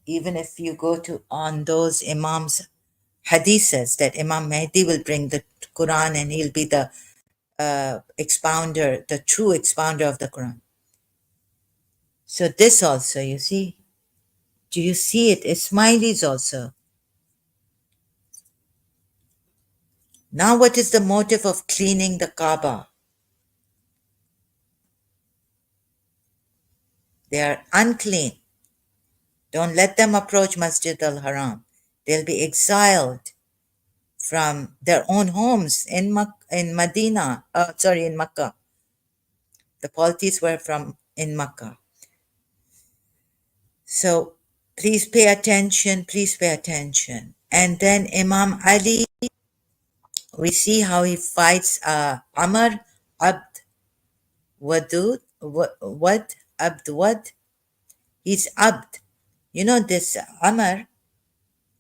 A: Even if you go to on those Imams' hadiths that Imam Mahdi will bring the Quran and he'll be the expounder, the true expounder of the Quran. So this also, you see, do you see it? Ismailis also. Now what is the motive of cleaning the Kaaba? They are unclean. Don't let them approach Masjid al-Haram. They'll be exiled from their own homes in Medina, in Makkah. The polities were from in Makkah. So please pay attention. And then Imam Ali, we see how he fights Amr Abd Wadud, Wad, Abd Wad. He's Abd. You know this Amr,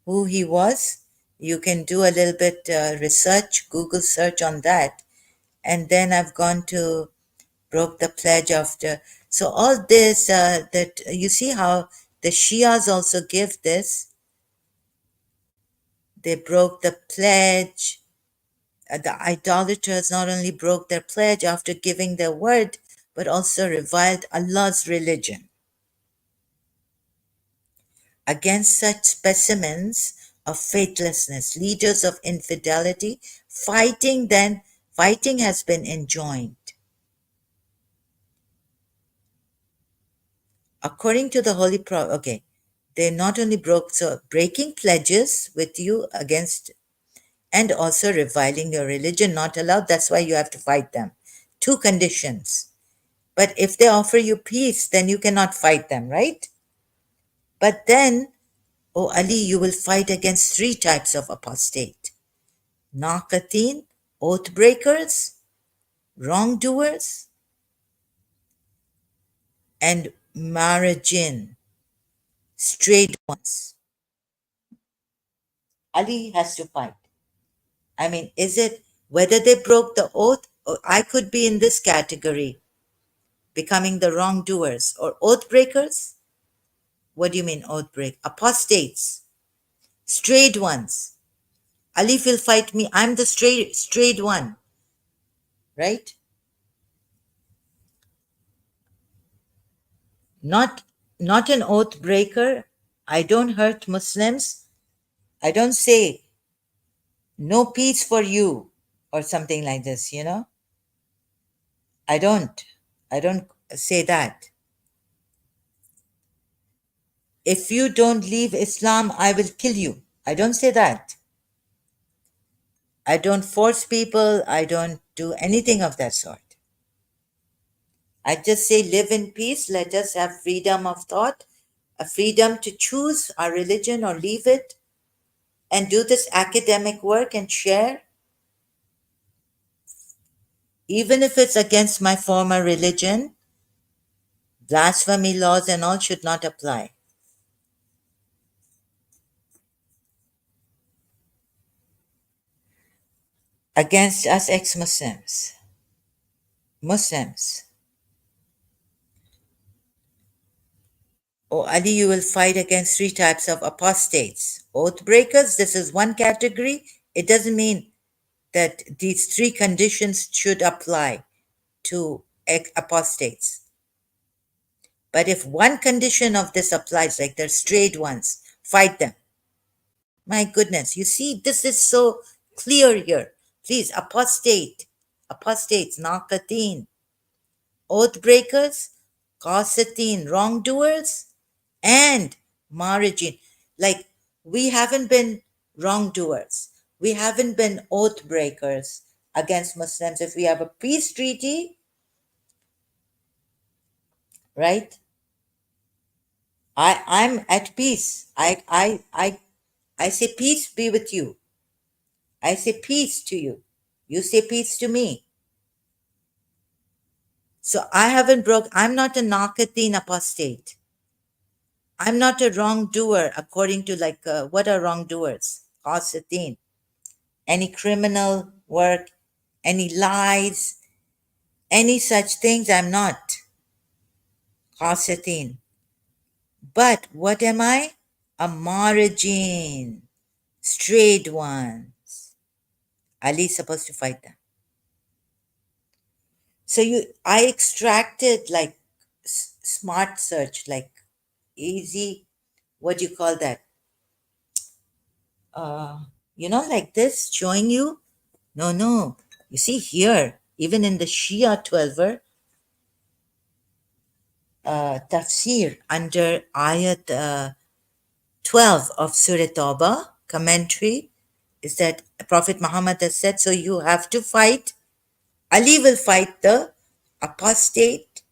A: who he was? You can do a little bit research, Google search on that. And then I've gone to broke the pledge after. So all this, that you see how the Shias also give this. They broke the pledge. The idolaters not only broke their pledge after giving their word, but also reviled Allah's religion. Against such specimens of faithlessness, leaders of infidelity, fighting has been enjoined. According to the Holy Prophet, okay, they not only broke, so breaking pledges with you against, and also reviling your religion, not allowed. That's why you have to fight them. Two conditions. But if they offer you peace, then you cannot fight them, right? But then, O Ali, you will fight against three types of apostate: Naqatin, oath breakers, wrongdoers, and Marajin, strayed ones. Ali has to fight. I mean, is it whether they broke the oath I could be in this category, becoming the wrongdoers or oath breakers. What do you mean, oath break? Apostates, strayed ones. Ali will fight me. I'm the strayed one, right? Not not an oath breaker. I don't hurt Muslims. I don't say no peace for you or something like this, you know? I don't. I don't say that. If you don't leave Islam, I will kill you. I don't say that. I don't force people. I don't do anything of that sort. I just say live in peace. Let us have freedom of thought, a freedom to choose our religion or leave it and do this academic work and share, even if it's against my former religion. Blasphemy laws and all should not apply against us ex-Muslims. Muslims. Oh, Ali, you will fight against three types of apostates. Oath breakers, this is one category. It doesn't mean that these three conditions should apply to apostates. But if one condition of this applies, like the strayed ones, fight them. My goodness, you see, this is so clear here. Please, apostates, naqateen, oath breakers, qasateen, wrongdoers, and marajin. Like, we haven't been wrongdoers. We haven't been oath breakers against Muslims. If we have a peace treaty, right? I'm at peace. I say peace be with you. I say peace to you. You say peace to me. So I haven't broke. I'm not a nakateen apostate. I'm not a wrongdoer according to like what are wrongdoers? Qasateen. Any criminal work, any lies, any such things. I'm not qasateen. But what am I? A marajin, strayed ones. Ali is supposed to fight them. So I extracted like smart search, like easy, what do you call that? Uh, like this, showing you. No, no. You see here, even in the Shia 12er, tafsir under ayat 12 of Surah Tawbah, commentary, is that Prophet Muhammad has said, so you have to fight. Ali will fight the apostate,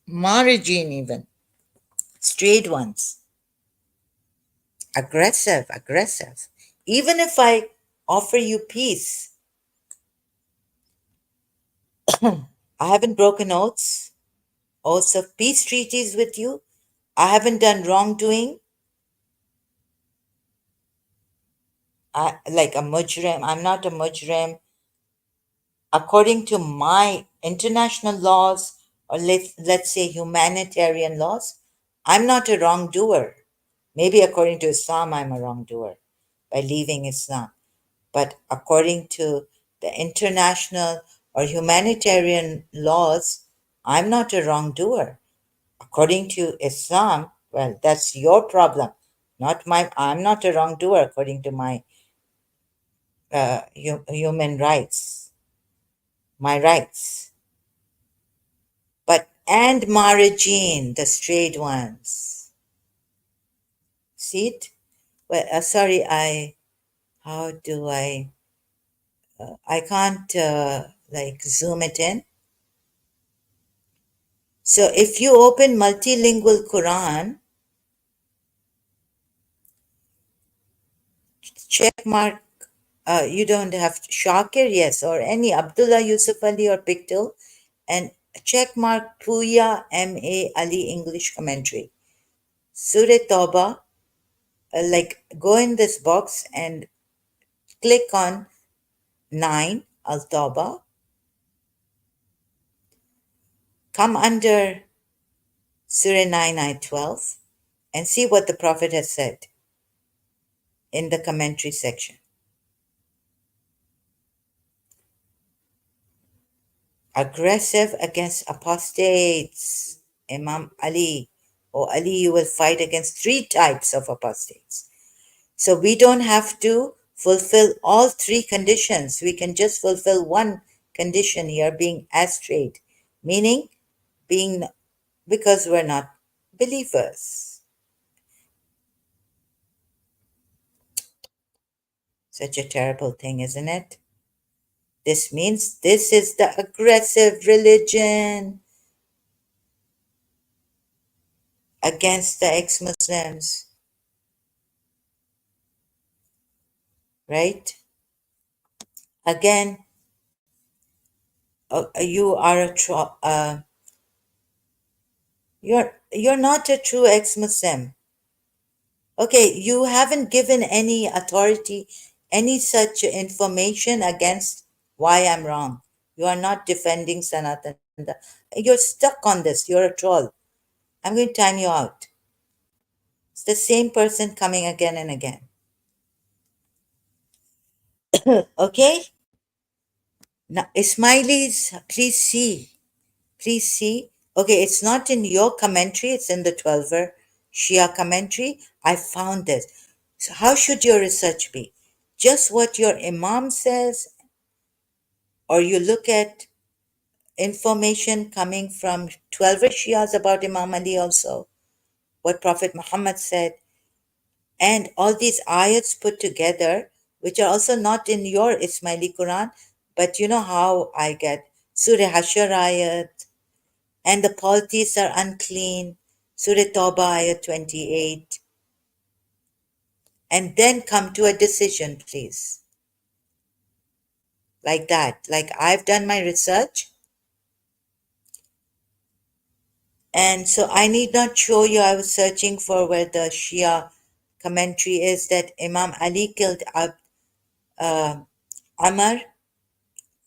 A: marajin even, strayed ones. Aggressive, aggressive. Even if I offer you peace, I haven't broken oaths of peace treaties with you. I haven't done wrongdoing. Like a mujrim. I'm not a mujrim. According to my international laws, or let's say humanitarian laws, I'm not a wrongdoer. Maybe according to Islam, I'm a wrongdoer by leaving Islam. But according to the international or humanitarian laws, I'm not a wrongdoer. According to Islam, well, that's your problem, not my. I'm not a wrongdoer according to my human rights, my rights. But and Marajin, the strayed ones. See it? Well, sorry, how do I can't like zoom it in. So if you open multilingual Quran, check mark, you don't have Shakir, yes, or any Abdullah Yusuf Ali or Pictul, and check mark Puya M.A. Ali English commentary. Surah Tawbah, like go in this box and click on 9, Al Tawbah, come under Surah 9, Ayat 12, and see what the Prophet has said in the commentary section. Aggressive against apostates, Imam Ali. Oh, Ali, you will fight against three types of apostates. So we don't have to fulfill all three conditions. We can just fulfill one condition here, being astrate, meaning being because we're not believers. Such a terrible thing, isn't it? This means this is the aggressive religion against the ex Muslims, right? Again, you are you're not a true ex Muslim. Okay, you haven't given any authority, any such information against why I'm wrong. You are not defending Sanatan. You're stuck on this. You're a troll. I'm going to time you out. It's the same person coming again and again. Okay? Now, Ismailis, please see. Please see. Okay, it's not in your commentary, it's in the 12er Shia commentary. I found this. So, how should your research be? Just what your Imam says, or you look at information coming from 12er Shias about Imam Ali also, what Prophet Muhammad said, and all these ayats put together, which are also not in your Ismaili Quran, but you know how I get Surah Hashar ayat, and the polytheists are unclean, Surah Tawbah ayat 28, and then come to a decision, please. Like that. Like I've done my research, and so I need not show you. I was searching for where the Shia commentary is that Imam Ali killed uh, Amr,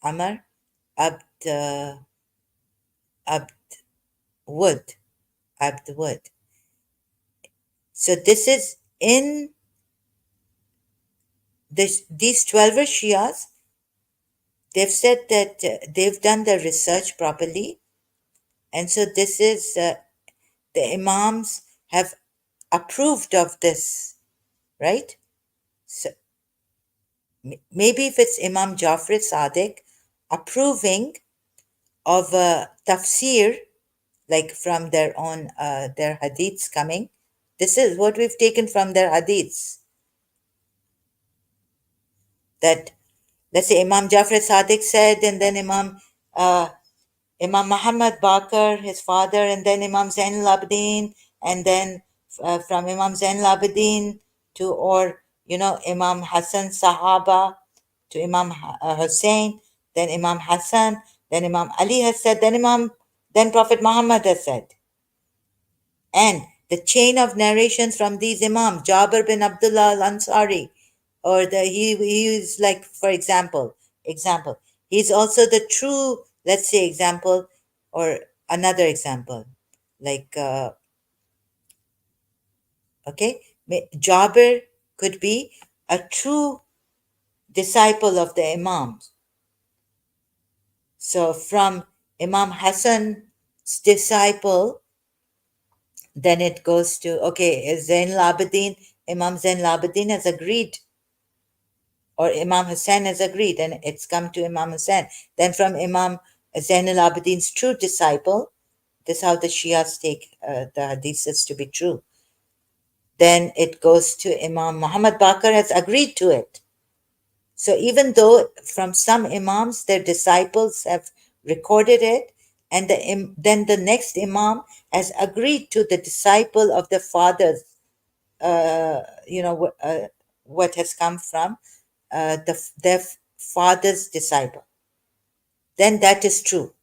A: Amr, Abd, Abd Wood, Abd Wood. So this is in these 12 Shias. They've said that they've done the research properly, and so this is the Imams have approved of this, right? So maybe if it's Imam Jafar Sadiq approving of a tafsir, like from their own their hadiths coming, this is what we've taken from their hadiths. That, let's say, Imam Jafar Sadiq said, and then uh, Imam Muhammad Baqir, his father, and then Imam Zain al-Abidin, and then from Imam Zain al-Abidin to, or, Imam Hassan Sahaba to Imam Hussein, then Imam Hassan, then Imam Ali has said, then Prophet Muhammad has said. And the chain of narrations from these Imam, Jabir bin Abdullah al-Ansari, or he is like, for example, he's also the true, let's say, example, or another example, like, okay, Jabir could be a true disciple of the Imams. So from Imam Hassan's disciple, then it goes to, okay, Zain al-Abidin, Imam Zain al-Abidin has agreed, or Imam Hussein has agreed, and it's come to Imam Hussein. Then from Imam Zain al-Abidin's true disciple, this is how the Shias take the hadiths to be true. Then it goes to Imam Muhammad Baqir has agreed to it. So even though from some Imams, their disciples have recorded it, and then the next Imam has agreed to the disciple of the fathers, what has come from their father's disciple, then that is true.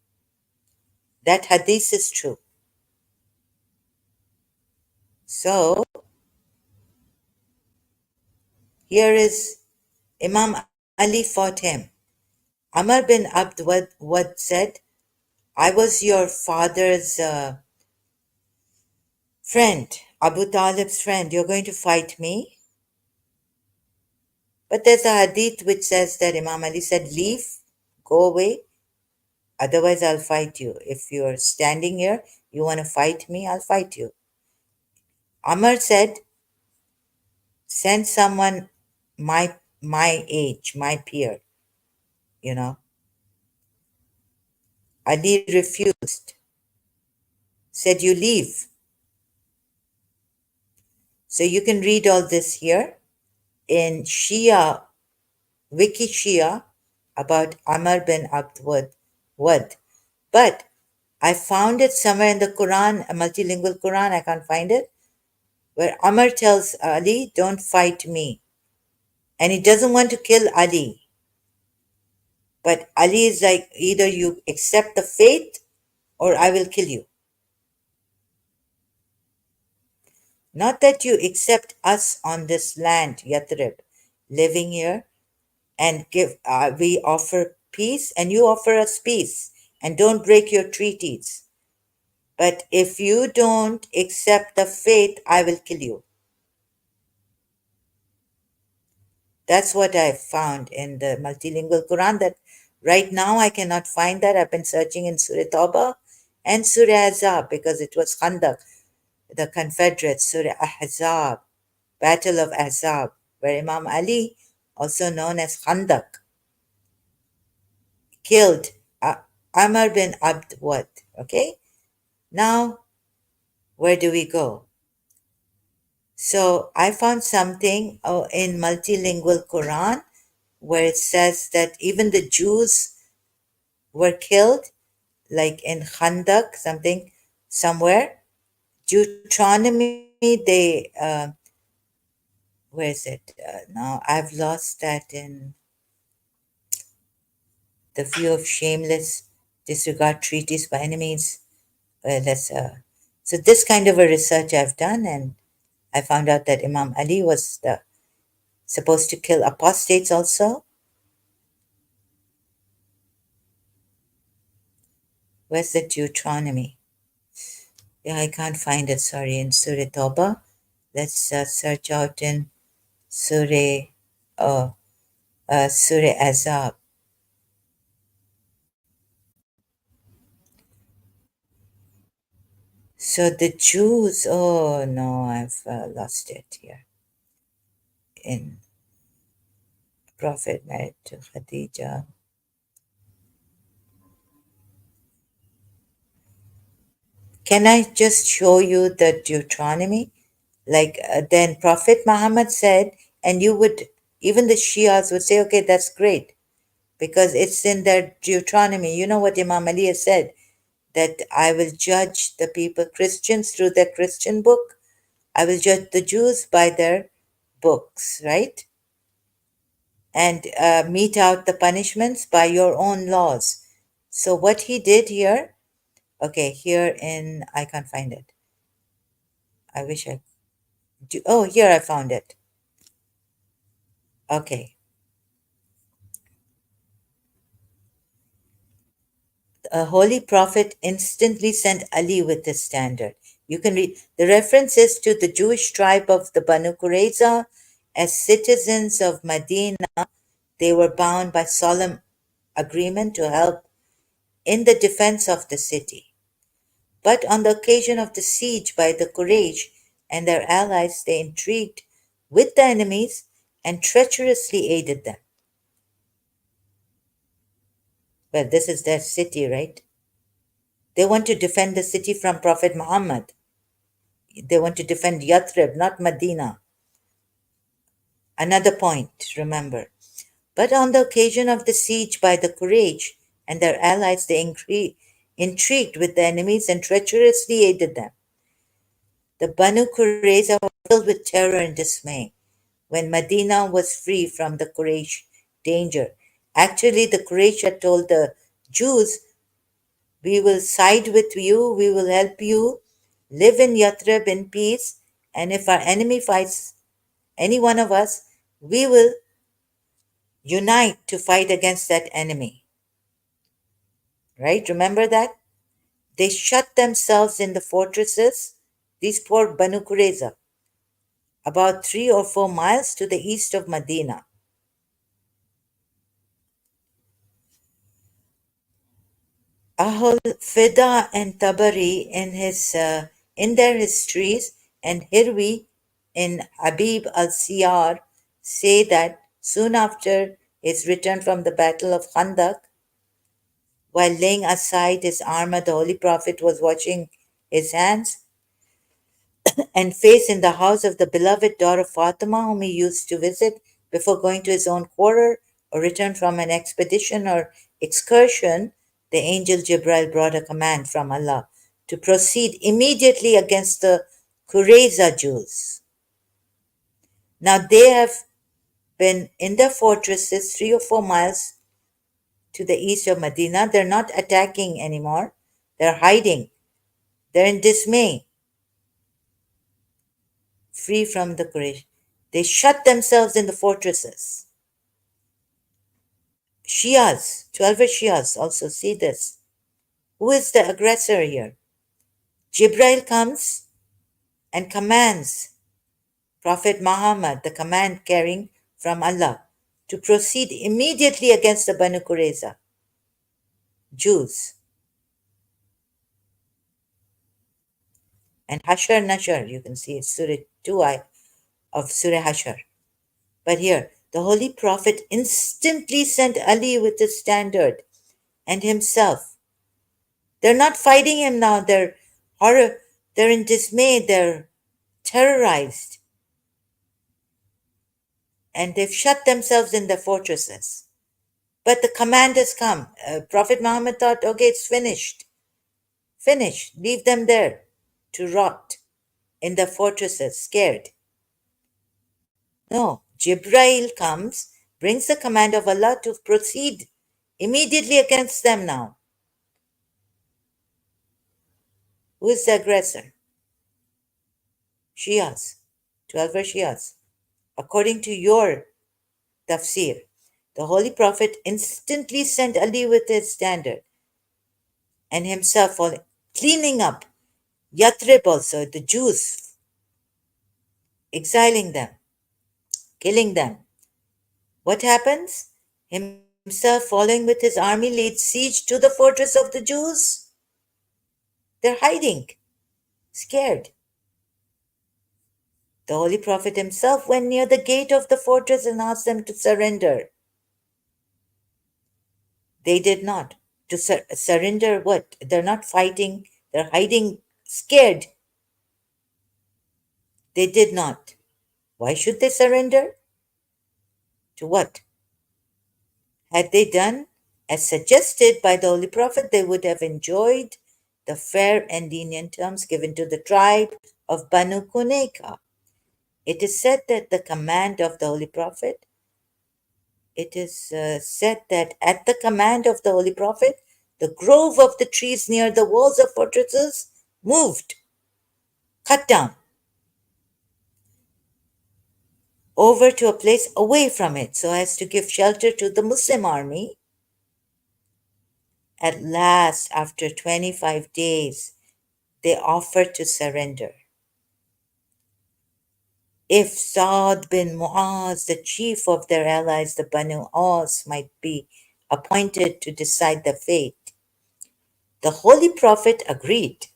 A: That hadith is true. So here is Imam Ali fought him. Amr bin Abd Wad said, I was your father's friend, Abu Talib's friend. You're going to fight me? But there's a hadith which says that Imam Ali said, leave, go away, otherwise I'll fight you. If you're standing here, you want to fight me, I'll fight you. Amr said, send someone my age, my peer, you know. Ali refused, said, you leave. So you can read all this here in Shia, Wiki Shia, about Amr bin Abd Wad. But I found it somewhere in the Quran, a multilingual Quran, I can't find it, where Amr tells Ali, don't fight me. And he doesn't want to kill Ali. But Ali is like, either you accept the faith or I will kill you. Not that you accept us on this land, Yathrib, living here, and give we offer peace and you offer us peace and don't break your treaties. But if you don't accept the faith, I will kill you. That's what I found in the multilingual Quran. That right now I cannot find that. I've been searching in Surah Tawbah and Surah Ahzab because it was Khandaq, the Confederates, Surah Ahzab, Battle of Ahzab, where Imam Ali, also known as Khandaq, killed Amr bin Abd Wad. Okay, now where do we go? So I found something in multilingual Quran where it says that even the Jews were killed, like in Khandak, something somewhere. Deuteronomy, they, where is it? Now I've lost that in the view of shameless disregard treaties by enemies. That's so this kind of a research I've done, and I found out that Imam Ali was supposed to kill apostates also. Where's the Deuteronomy? Yeah, I can't find it. Sorry, in Surah Tawbah. Let's search out in Surah, oh, Surah Azab. So the Jews. Oh no, I've lost it here. In Prophet married to Khadija. Can I just show you the Deuteronomy? Like then Prophet Muhammad said, and you would, even the Shias would say, okay, that's great because it's in their Deuteronomy. You know what Imam Ali has said, that I will judge the people, Christians, through their Christian book. I will judge the Jews by their books, right? And mete out the punishments by your own laws. So what he did here, okay, here in, I can't find it. I wish I do. Oh, here I found it. Okay. A holy prophet instantly sent Ali with this standard. You can read the references to the Jewish tribe of the Banu Qurayza as citizens of Medina. They were bound by solemn agreement to help in the defense of the city. But on the occasion of the siege by the Quraysh and their allies, they intrigued with the enemies and treacherously aided them. Well, this is their city, right? They want to defend the city from Prophet Muhammad. They want to defend Yathrib, not Medina. Another point, remember. But on the occasion of the siege by the Quraysh and their allies, they intrigued with the enemies and treacherously aided them. The Banu Qurayza were filled with terror and dismay when Medina was free from the Quraysh danger. Actually, the Quraysh had told the Jews, we will side with you, we will help you, live in Yathrib in peace, and if our enemy fights any one of us, we will unite to fight against that enemy. Right? Remember that? They shut themselves in the fortresses, these poor Banu Qurayza, about 3 or 4 miles to the east of Medina. Ahl Fida and Tabari in their histories and Hirwi in Habib al-Siyar say that soon after his return from the Battle of Khandak, while laying aside his armor, the Holy Prophet was washing his hands and face in the house of the beloved daughter Fatima, whom he used to visit before going to his own quarter or return from an expedition or excursion. The angel Jibril brought a command from Allah to proceed immediately against the Qurayza Jews. Now they have been in their fortresses 3 or 4 miles to the east of Medina. They're not attacking anymore, they're hiding, they're in dismay, free from the Quraysh. They shut themselves in the fortresses. Shias, 12 Shias also see this. Who is the aggressor here? Jibril comes and commands Prophet Muhammad, the command carrying from Allah, to proceed immediately against the Banu Qurayza, Jews. And Hashar Nashar, you can see it's Surah 2 of Surah Hashar. But here, the Holy Prophet instantly sent Ali with his standard and himself. They're not fighting him now. Horror. They're in dismay. They're terrorized. And they've shut themselves in their fortresses. But the command has come. Prophet Muhammad thought, okay, it's finished. Finished. Leave them there to rot in their fortresses, scared. No. Jibril comes, brings the command of Allah to proceed immediately against them now. Who is the aggressor? Shias. 12 Shias. According to your tafsir, the Holy Prophet instantly sent Ali with his standard and himself for cleaning up Yathrib also, the Jews, exiling them, killing them. What happens? Himself, following with his army, laid siege to the fortress of the Jews. They're hiding, scared. The Holy Prophet himself went near the gate of the fortress and asked them to surrender. They did not. To surrender what? They're not fighting, they're hiding, scared. They did not. Why should they surrender? To what? Had they done as suggested by the Holy Prophet, they would have enjoyed the fair and lenient terms given to the tribe of Banu Kuneka. It is said that the command of the Holy Prophet, it is said that at the command of the Holy Prophet, the grove of the trees near the walls of fortresses moved, cut down, over to a place away from it so as to give shelter to the Muslim army. At last, after 25 days, they offered to surrender. If Saad bin Muaz, the chief of their allies, the Banu Aus, might be appointed to decide the fate, the Holy Prophet agreed.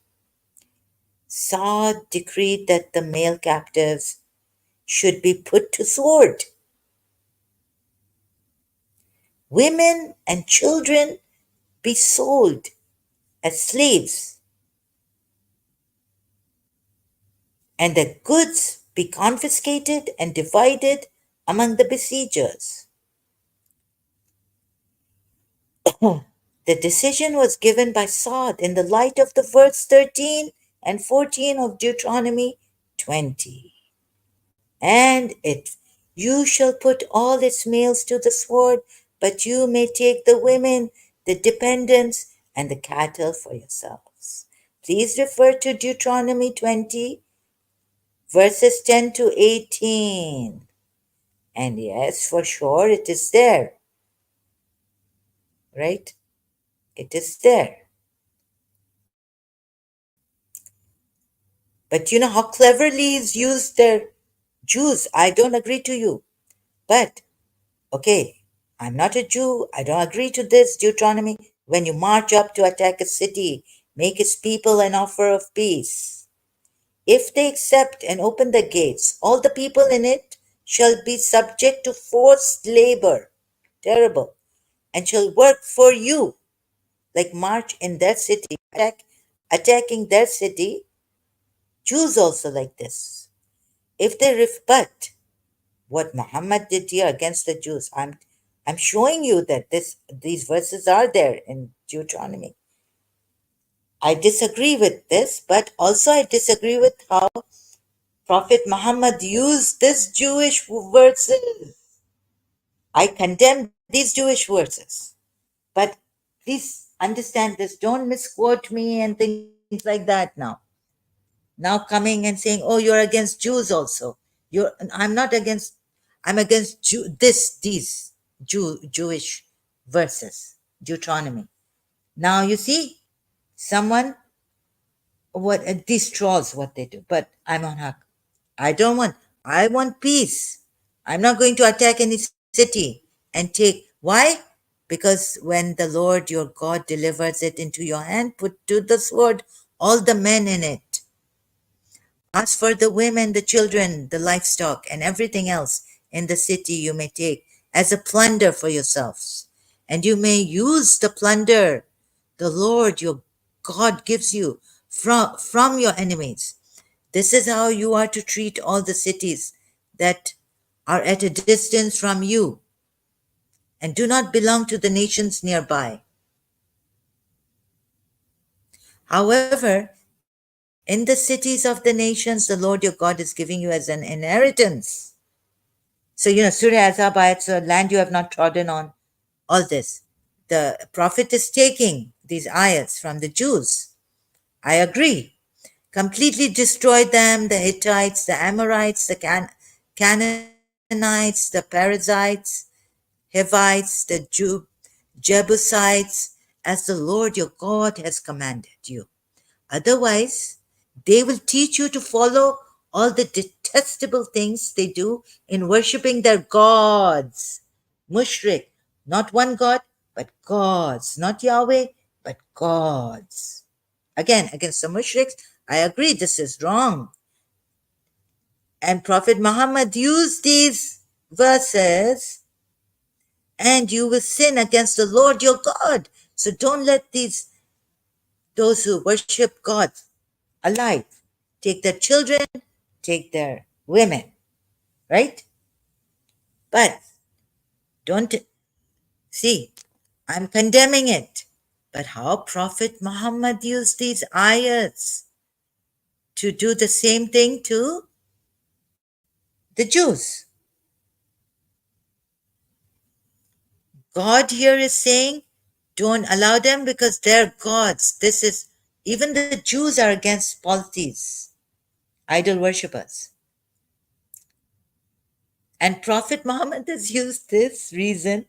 A: Saad decreed that the male captives should be put to sword. Women and children be sold as slaves, and the goods be confiscated and divided among the besiegers. The decision was given by Saad in the light of the verse 13 and 14 of Deuteronomy 20. And you shall put all its males to the sword, but you may take the women, the dependents, and the cattle for yourselves. Please refer to Deuteronomy 20, verses 10 to 18. And yes, for sure, it is there, right? It is there. But you know how cleverly is used their Jews. I don't agree to you. But, okay, I'm not a Jew. I don't agree to this Deuteronomy. When you march up to attack a city, make its people an offer of peace. If they accept and open the gates, all the people in it shall be subject to forced labor. Terrible. And shall work for you, like march in their city, attacking their city. Jews also like this. If they rebut what Muhammad did here against the Jews, I'm showing you that these verses are there in Deuteronomy. I disagree with this, but also I disagree with how Prophet Muhammad used this Jewish verses. I condemn these Jewish verses. But please understand this. Don't misquote me and things like that now. Now coming and saying, "Oh, you're against Jews also." I'm not against. I'm against these Jewish verses, Deuteronomy. Now you see, someone what these trolls what they do, but I'm on haq. I don't want. I want peace. I'm not going to attack any city and take. Why? Because when the Lord your God delivers it into your hand, put to the sword all the men in it. As for the women, the children, the livestock, and everything else in the city, you may take as a plunder for yourselves. And you may use the plunder the Lord your God gives you from your enemies. This is how you are to treat all the cities that are at a distance from you and do not belong to the nations nearby. However, in the cities of the nations, the Lord your God is giving you as an inheritance. So, Surah Azab ayat, so land you have not trodden on, all this. The Prophet is taking these ayats from the Jews. I agree. Completely destroyed them, the Hittites, the Amorites, the Canaanites, the Perizzites, Hivites, the Jebusites, as the Lord your God has commanded you. Otherwise, they will teach you to follow all the detestable things they do in worshipping their gods. Mushrik, not one God, but gods. Not Yahweh, but gods. Again, against the mushriks, I agree this is wrong. And Prophet Muhammad used these verses, and you will sin against the Lord your God. So don't let those who worship God alive take their children, take their women, right? But don't see, I'm condemning it. But how Prophet Muhammad used these ayats to do the same thing to the Jews. God here is saying, don't allow them because they're gods. This is, even the Jews are against polytheists, idol worshippers. And Prophet Muhammad has used this reason,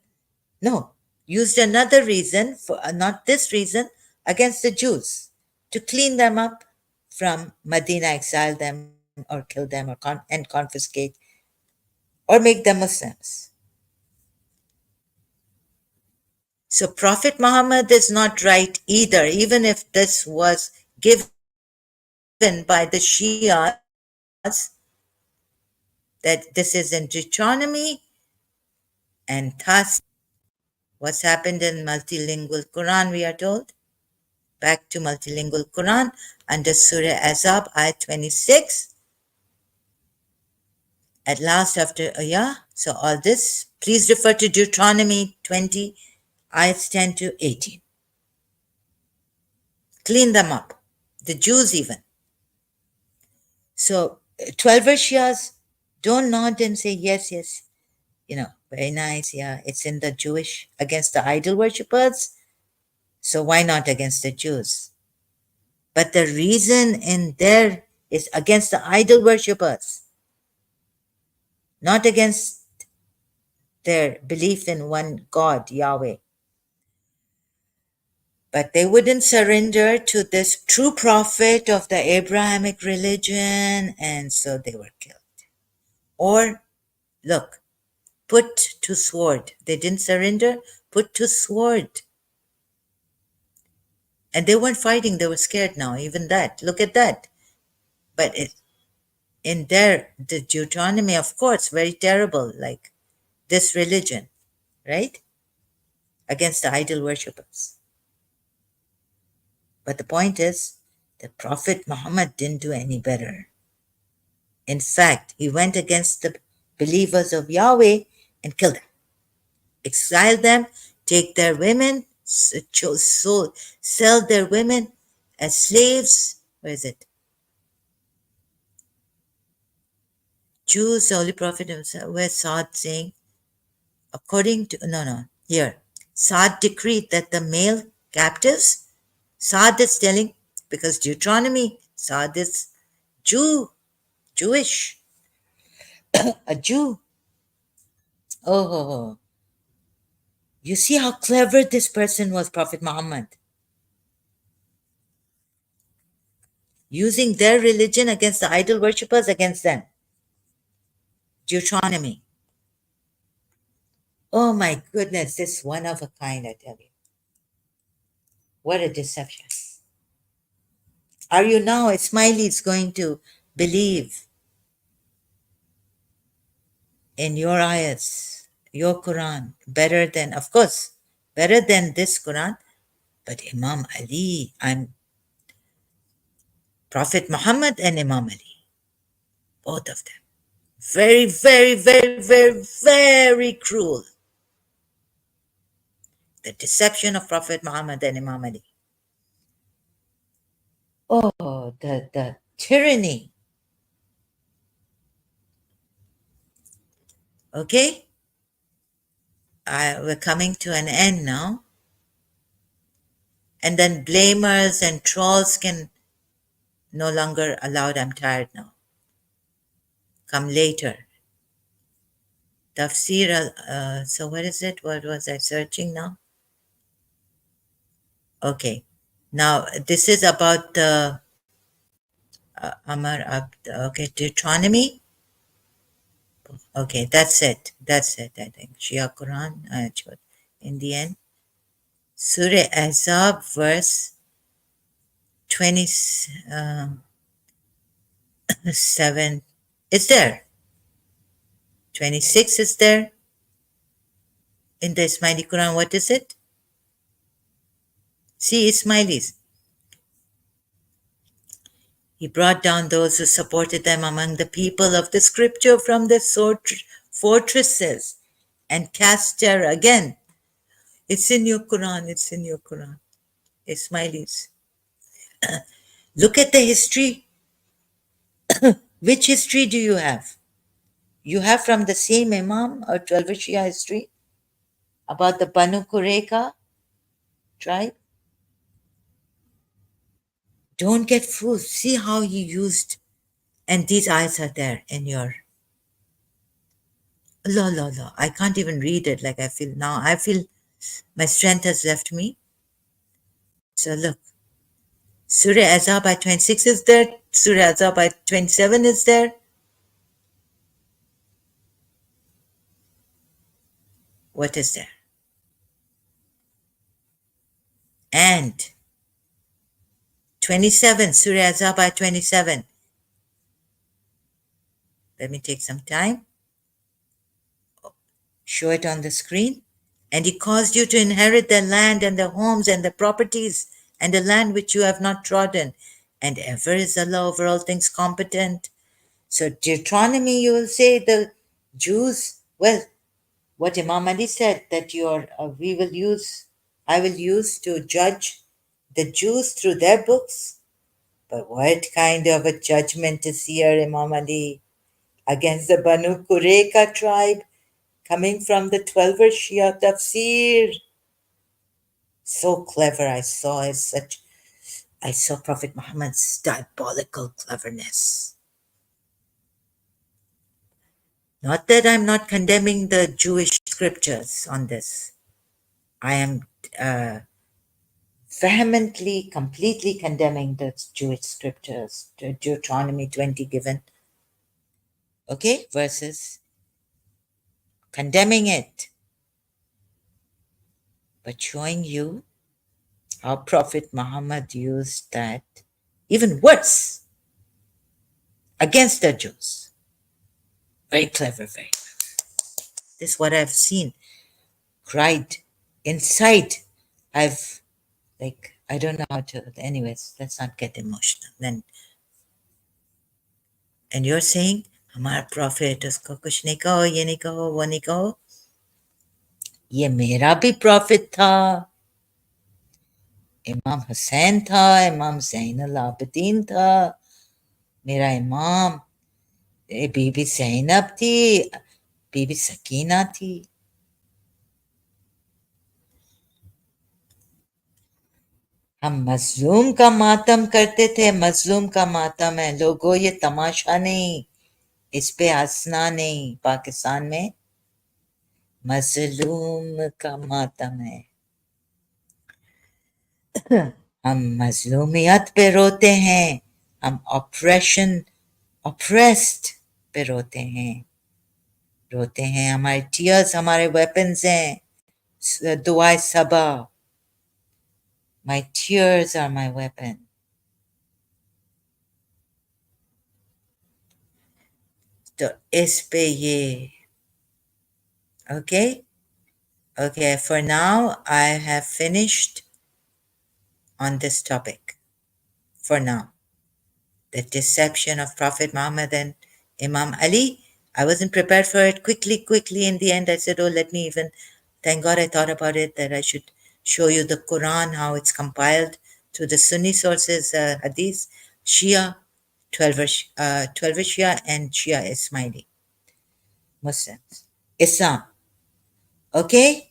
A: no, used another reason, for not this reason, against the Jews to clean them up from Medina, exile them or kill them or and confiscate or make them Muslims. So Prophet Muhammad is not right either, even if this was given by the Shias, that this is in Deuteronomy, and thus what's happened in multilingual Quran, we are told. Back to multilingual Quran under Surah Azab, ayat 26. At last, after so all this, please refer to Deuteronomy 20, ayats 10 to 18. Clean them up, the Jews even. So 12 Shias don't nod and say, yes, yes, very nice, yeah, it's in the Jewish, against the idol worshippers, so why not against the Jews? But the reason in there is against the idol worshippers, not against their belief in one God, Yahweh. But they wouldn't surrender to this true prophet of the Abrahamic religion, and so they were killed. Or, look, put to sword. They didn't surrender, put to sword. And they weren't fighting, they were scared now, even that. Look at that. But in their the Deuteronomy, of course, very terrible, like this religion, right? Against the idol worshippers. But the point is, the Prophet Muhammad didn't do any better. In fact, he went against the believers of Yahweh and killed them, exiled them, take their women, sell their women as slaves. Where is it? Jews, the Holy Prophet himself, where Saad saying, according to, no, here, Saad decreed that the male captives, Saad is telling, because Deuteronomy, Saad is Jewish, a Jew. Oh, you see how clever this person was, Prophet Muhammad, using their religion against the idol worshippers, against them. Deuteronomy. Oh my goodness, this one of a kind, I tell you. What a deception. Are you now, Ismailis, going to believe in your ayats, your Quran, better than, of course, better than this Quran, but Imam Ali, I'm Prophet Muhammad and Imam Ali, both of them. Very, very, very, very, very cruel. The deception of Prophet Muhammad and Imam Ali. Oh, the tyranny. Okay? We're coming to an end now. And then blamers and trolls can no longer allowed. I'm tired now. Come later. Tafsir, so what is it? What was I searching now? Okay. Now, this is about the okay, Deuteronomy. Okay, that's it. That's it, I think. Shia Quran, in the end. Surah Azab, verse 27. Is there. 26 is there. In the Ismaili Quran, what is it? See, Ismailis. He brought down those who supported them among the people of the scripture from their fortresses and cast terror. Again, it's in your Quran, it's in your Quran. Ismailis. Look at the history. Which history do you have? You have from the same Imam or 12 Shia history about the Banu Qurayza tribe? Don't get fooled. See how he used, and these eyes are there in your. La la la. I can't even read it like I feel now. I feel my strength has left me. So look, Surah Azab by 26 is there. Surah Azab by 27 is there. What is there? And 27, Surah Azab by 27. Let me take some time. Show it on the screen. And he caused you to inherit the land and the homes and the properties and the land which you have not trodden. And ever is Allah over all things competent. So Deuteronomy, you will say the Jews, well, what Imam Ali said that I will use to judge the Jews through their books. But what kind of a judgment is here, Imam Ali, against the Banu Qurayza tribe coming from the 12 Shia tafsir? So clever, I saw Prophet Muhammad's diabolical cleverness. Not that I'm not condemning the Jewish scriptures on this. I am vehemently, completely condemning the Jewish scriptures, the Deuteronomy 20 given, okay, verses, condemning it, but showing you how Prophet Muhammad used that even worse against the Jews. Very clever, very. This is what I've seen, cried inside. I've, like, I don't know how to, anyways, let's not get emotional. Then, and you're saying, हमारा prophet उसको कुछ नहीं कहो, ये नहीं कहो, वो नहीं कहो. ये मेरा भी prophet था. इमाम हुसैन था, इमाम ज़ैनुल आबिदीन था, मेरा इमाम. बीबी ज़ैनब थी, बीबी सकीना थी. हम मजलूम का मातम करते थे, मजलूम का मातम है लोगों, ये तमाशा नहीं, इस पे हंसना नहीं. पाकिस्तान में मजलूम का मातम है. हम मजलूमियत पे रोते हैं, हम ऑपरेशन, ऑप्रेस्ड पे रोते हैं, रोते हैं. हमारे टीयर्स हमारे वेपन्स हैं. दुआए सबा, my tears are my weapon. तो इस पे ये, okay, okay, for now I have finished on this topic. For now, the deception of Prophet Muhammad and Imam Ali, I wasn't prepared for it. Quickly in the end I said, oh, let me even, thank God I thought about it, that I should show you the Quran, how it's compiled to the Sunni sources, Hadith, Shia, 12 Shia and Shia Ismaili Muslims, Islam. Okay,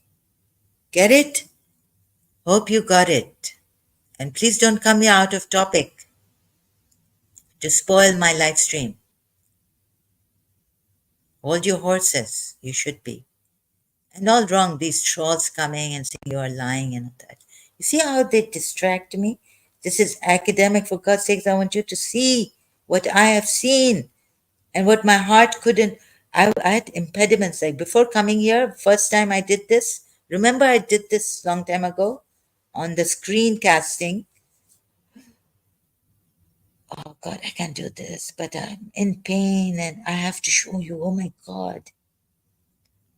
A: get it? Hope you got it. And please don't come here out of topic to spoil my live stream. Hold your horses, you should be. And all wrong, these trolls coming and saying you are lying and all that. You see how they distract me? This is academic, for God's sakes. I want you to see what I have seen and what my heart couldn't. I had impediments. Like before coming here, first time I did this, remember I did this long time ago on the screencasting. Oh God, I can't do this, but I'm in pain and I have to show you, oh my God,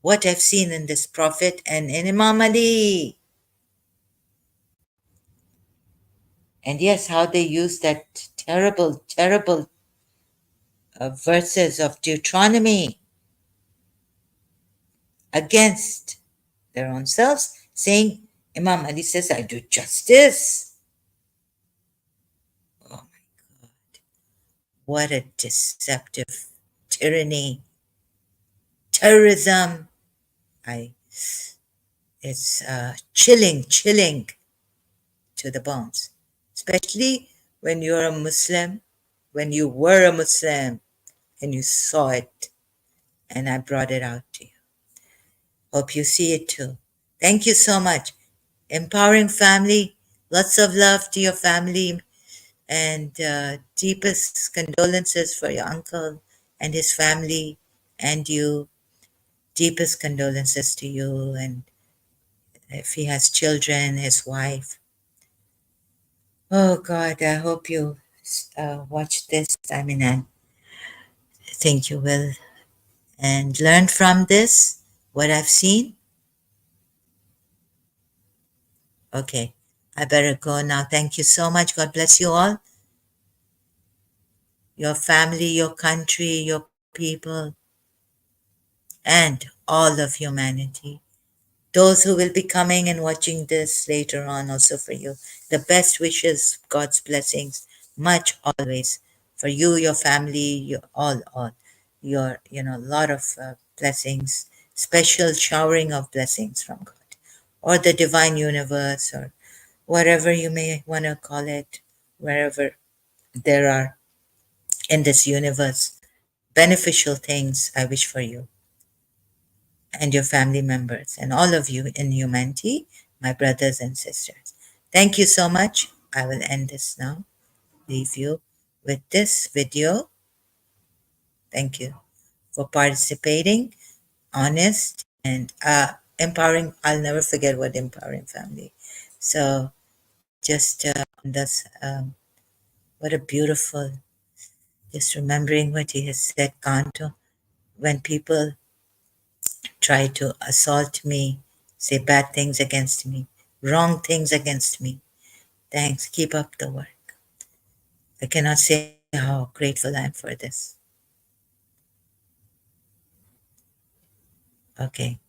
A: what I've seen in this Prophet and in Imam Ali. And yes, how they use that terrible verses of Deuteronomy against their own selves, saying, Imam Ali says, I do justice. Oh my God, what a deceptive tyranny, terrorism. It's chilling to the bones, especially when you're a Muslim, when you were a Muslim and you saw it, and I brought it out to you. Hope you see it too. Thank you so much. Empowering family, lots of love to your family, and deepest condolences for your uncle and his family, and you. Deepest condolences to you, and if he has children, his wife. Oh God, I hope you watch this. I mean, I think you will, and learn from this what I've seen. Okay, I better go now. Thank you so much. God bless you all, your family, your country, your people, and all of humanity. Those who will be coming and watching this later on, also for you. The best wishes, God's blessings, much always for you, your family, your all, your, a lot of blessings, special showering of blessings from God, or the divine universe, or whatever you may want to call it, wherever there are in this universe beneficial things I wish for you and your family members and all of you in humanity, my brothers and sisters. Thank you so much. I will end this now. Leave you with this video. Thank you for participating, honest, and empowering. I'll never forget what empowering family. So just on this, what a beautiful, just remembering what he has said, Kanto. When people try to assault me, say bad things against me, wrong things against me, thanks. Keep up the work. I cannot say how grateful I am for this. Okay.